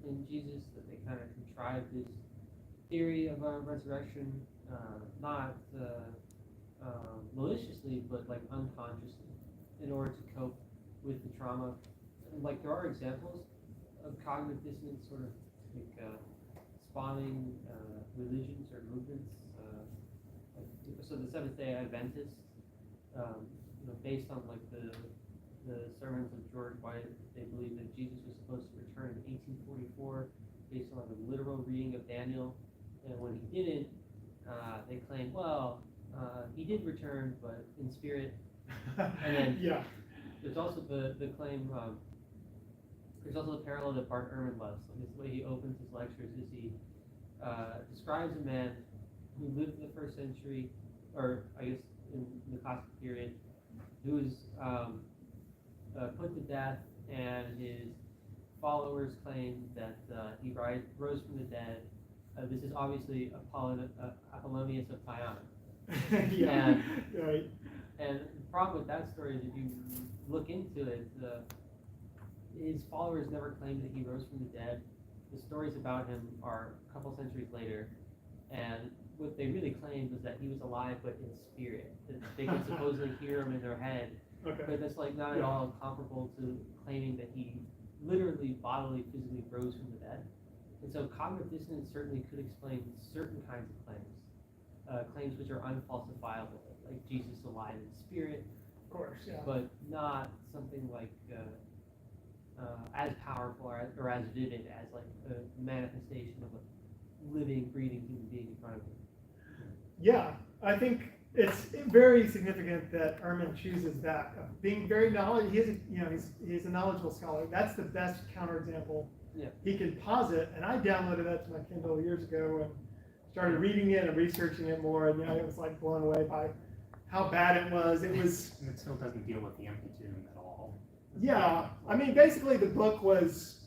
in Jesus that they kind of contrived this theory of a resurrection, not maliciously, but like unconsciously, in order to cope with the trauma. And, like, there are examples of cognitive dissonance sort of like spawning religions or movements. So the Seventh-day Adventists, based on like the sermons of George White, they believe that Jesus was supposed to return in 1844 based on a literal reading of Daniel, and when he didn't, they claim, well, he did return, but in spirit. And then Yeah. there's also the claim. There's also the parallel that Bart Ehrling loves. Like, the way he opens his lectures is he describes a man who lived in the first century, or I guess in the classic period, who was put to death, and his followers claim that he rose from the dead. This is obviously Apollonius of Tyana. Yeah, right. And the problem with that story is if you look into it, his followers never claimed that he rose from the dead. The stories about him are a couple centuries later, and what they really claimed was that he was alive but in spirit. That they could supposedly hear him in their head, Okay. but that's like not at all comparable to claiming that he literally, bodily, physically rose from the dead. And so cognitive dissonance certainly could explain certain kinds of claims, claims which are unfalsifiable, like Jesus alive in spirit, Of course, yeah. but not something like as powerful or as vivid as like a manifestation of a living, breathing human being in front of you. Yeah, I think it's very significant that Ehrman chooses that. Being very knowledgeable, he's a knowledgeable scholar. That's the best counterexample he can posit. And I downloaded that to my Kindle years ago and started reading it and researching it more. And it was like blown away by how bad it was. It was. And it still doesn't deal with the empty tomb at all. Yeah, I mean, basically the book was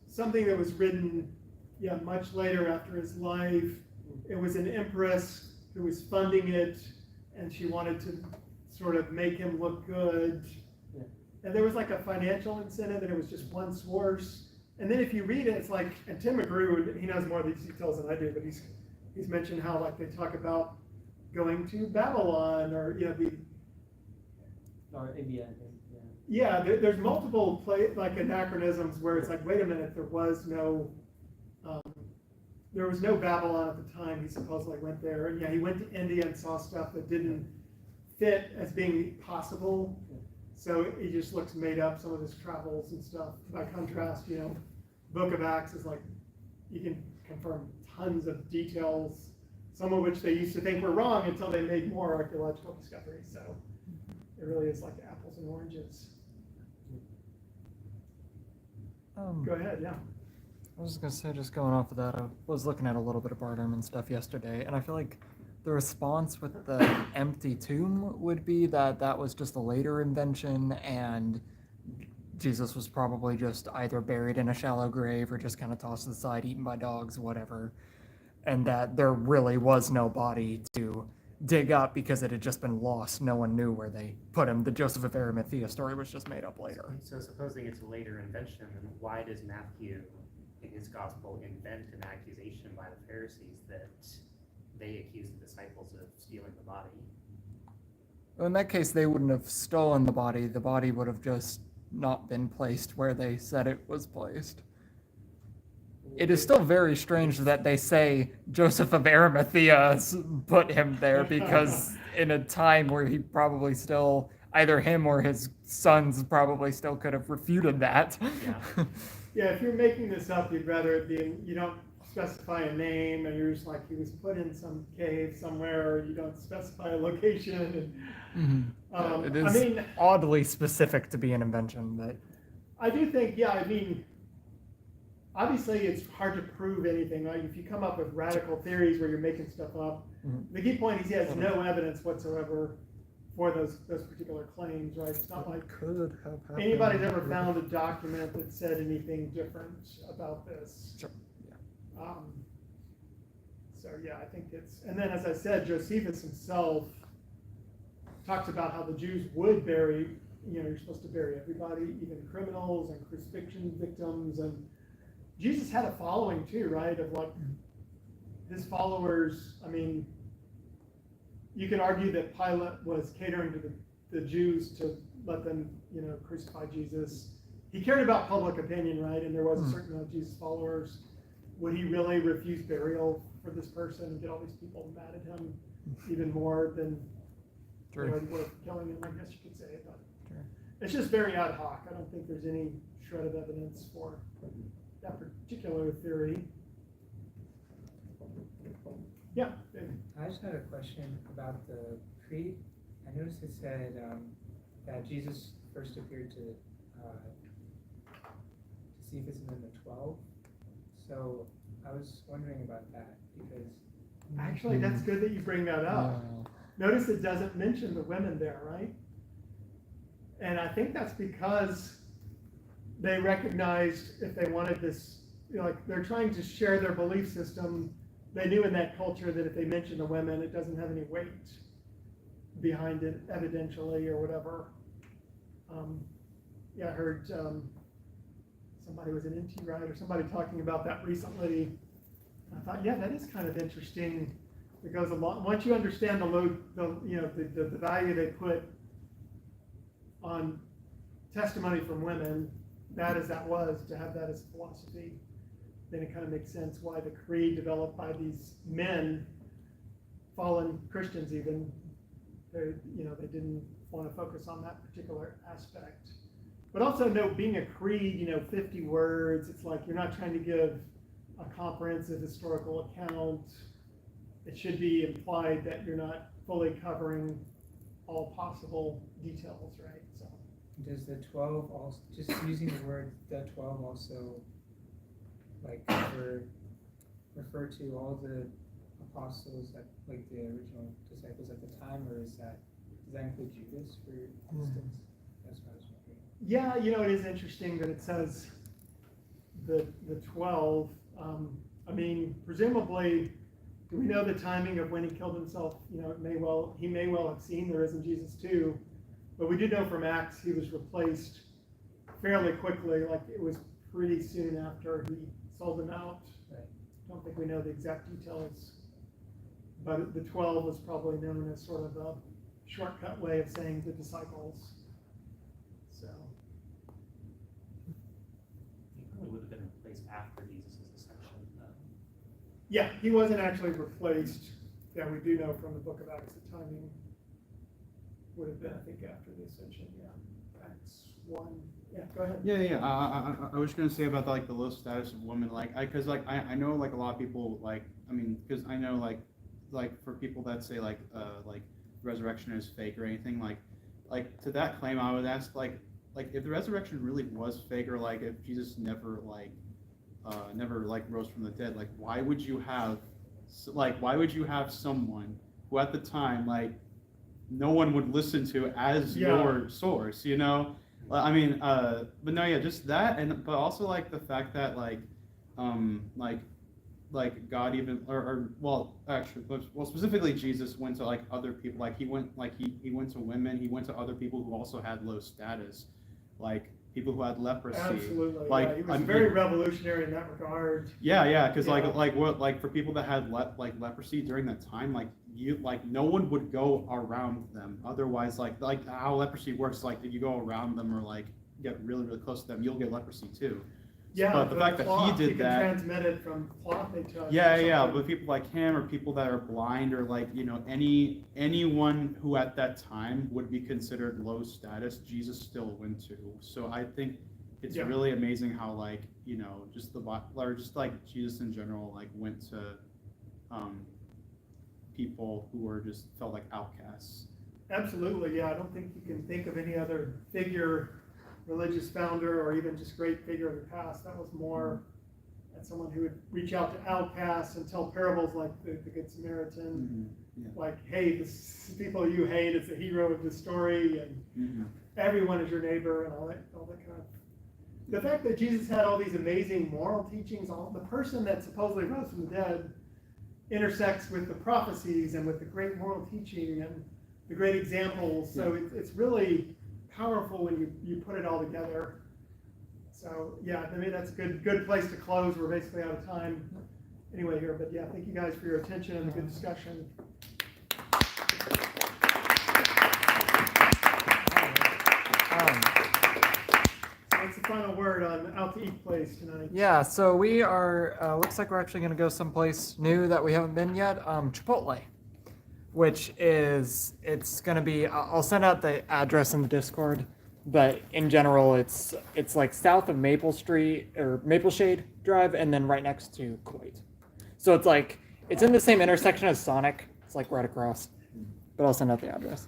something that was written, much later after his life. It was an empress who was funding it, and she wanted to sort of make him look good. Yeah. And there was like a financial incentive, and it was just one source. And then if you read it, it's like, and Tim McGrew, he knows more of these details than I do, but he's mentioned how like they talk about going to Babylon, or Or India, I think. yeah, there's multiple like anachronisms where it's like, wait a minute, there was no Babylon at the time. He supposedly went there, and he went to India and saw stuff that didn't fit as being possible. So he just looks made up, some of his travels and stuff. By contrast, Book of Acts is like, you can confirm tons of details, some of which they used to think were wrong until they made more archaeological discoveries. So it really is like apples and oranges. Go ahead, yeah. I was gonna say, just going off of that, I was looking at a little bit of Bart Ehrling stuff yesterday, and I feel like the response with the empty tomb would be that that was just a later invention, and Jesus was probably just either buried in a shallow grave or just kind of tossed to the side, eaten by dogs, whatever, and that there really was no body to dig up because it had just been lost. No one knew where they put him. The Joseph of Arimathea story was just made up later. So supposing it's a later invention, then why does Matthew in his gospel invent an accusation by the Pharisees that they accuse the disciples of stealing the body? Well, in that case, they wouldn't have stolen the body. The body would have just not been placed where they said it was placed. It is still very strange that they say Joseph of Arimathea put him there, because in a time where he probably still, either him or his sons probably still could have refuted that. Yeah. Yeah, if you're making this up, you'd rather it be, you don't specify a name, and you're just like, he was put in some cave somewhere, or you don't specify a location. And, it is oddly specific to be an invention, but I do think, obviously it's hard to prove anything. Like if you come up with radical theories where you're making stuff up, the key point is he has no evidence whatsoever for those particular claims, right? It's not like could have happened. anybody's ever found a document that said anything different about this. Sure. So I think and then as I said, Josephus himself talks about how the Jews would bury, you're supposed to bury everybody, even criminals and crucifixion victims, and Jesus had a following too, right? Of like his followers. I mean, you could argue that Pilate was catering to the Jews to let them, crucify Jesus. He cared about public opinion, right? And there was a certain amount of Jesus followers. Would he really refuse burial for this person and get all these people mad at him even more than worth killing him, I guess you could say. But it's just very ad hoc. I don't think there's any shred of evidence for that particular theory. Yeah, David. I just had a question about the creed. I noticed it said that Jesus first appeared to Cephas and then the 12. So I was wondering about that. Because Actually, that's good that you bring that up. Notice it doesn't mention the women there, right? And I think that's because they recognized if they wanted this, like they're trying to share their belief system. They knew in that culture that if they mention the women, it doesn't have any weight behind it, evidentially or whatever. I heard somebody was an NT Wright or somebody talking about that recently. I thought, yeah, that is kind of interesting. It goes a lot. Once you understand the value they put on testimony from women, bad as that was, to have that as philosophy, then it kind of makes sense why the creed developed by these men, fallen Christians even, they didn't want to focus on that particular aspect. But also note, being a creed, 50 words, it's like you're not trying to give a comprehensive historical account. It should be implied that you're not fully covering all possible details, right? So does the 12 also, just using the word the 12 also, like refer to all the apostles that, like the original disciples at the time, or does that include Judas, for instance? That's what I was wondering. Yeah, it is interesting that it says the 12. Presumably, do we know the timing of when he killed himself? He may well have seen the risen Jesus too, but we do know from Acts he was replaced fairly quickly. Like it was pretty soon after he sold them out. Right. I don't think we know the exact details, but the 12 was probably known as sort of a shortcut way of saying the disciples. So. He probably would have been replaced after Jesus' ascension. Yeah, he wasn't actually replaced. Yeah, we do know from the book of Acts the timing would have been, I think, after the ascension. Yeah, Acts 1. Yeah, go ahead. Yeah. I was gonna say about the low status of women, because I know a lot of people because I know for people that say resurrection is fake or anything like to that claim, I would ask if the resurrection really was fake, or if Jesus never rose from the dead, why would you have someone who at the time no one would listen to as your source, but no, yeah, just that, but also the fact that God even specifically Jesus went to other people, he went to women, he went to other people who also had low status, people who had leprosy. Absolutely. He was very revolutionary in that regard. Yeah, because for people that had leprosy during that time, no one would go around them. Otherwise, how leprosy works, if you go around them or get really, really close to them, you'll get leprosy too. Yeah, but the fact that he did you that, can transmit it from cloth they touch. Yeah, but people like him, or people that are blind, or anyone who at that time would be considered low status, Jesus still went to. So I think it's really amazing how just Jesus in general went to people who were just felt like outcasts. Absolutely, yeah. I don't think you can think of any other figure, religious founder, or even just great figure of the past. That was more as someone who would reach out to outcasts and tell parables like the Good Samaritan, hey, this people you hate is the hero of the story, and everyone is your neighbor, and all that kind of. The fact that Jesus had all these amazing moral teachings, the person that supposedly rose from the dead intersects with the prophecies and with the great moral teaching and the great examples. So it's really powerful when you put it all together. So that's a good place to close. We're basically out of time anyway here, but thank you guys for your attention and the good discussion. So what's the final word on Out to Eat place tonight? Yeah, so we are, looks like we're actually going to go someplace new that we haven't been yet, Chipotle, which is, it's going to be, I'll send out the address in the Discord, but in general, it's south of Maple Street, or Maple Shade Drive, and then right next to Kuwait. So it's in the same intersection as Sonic. It's right across, but I'll send out the address.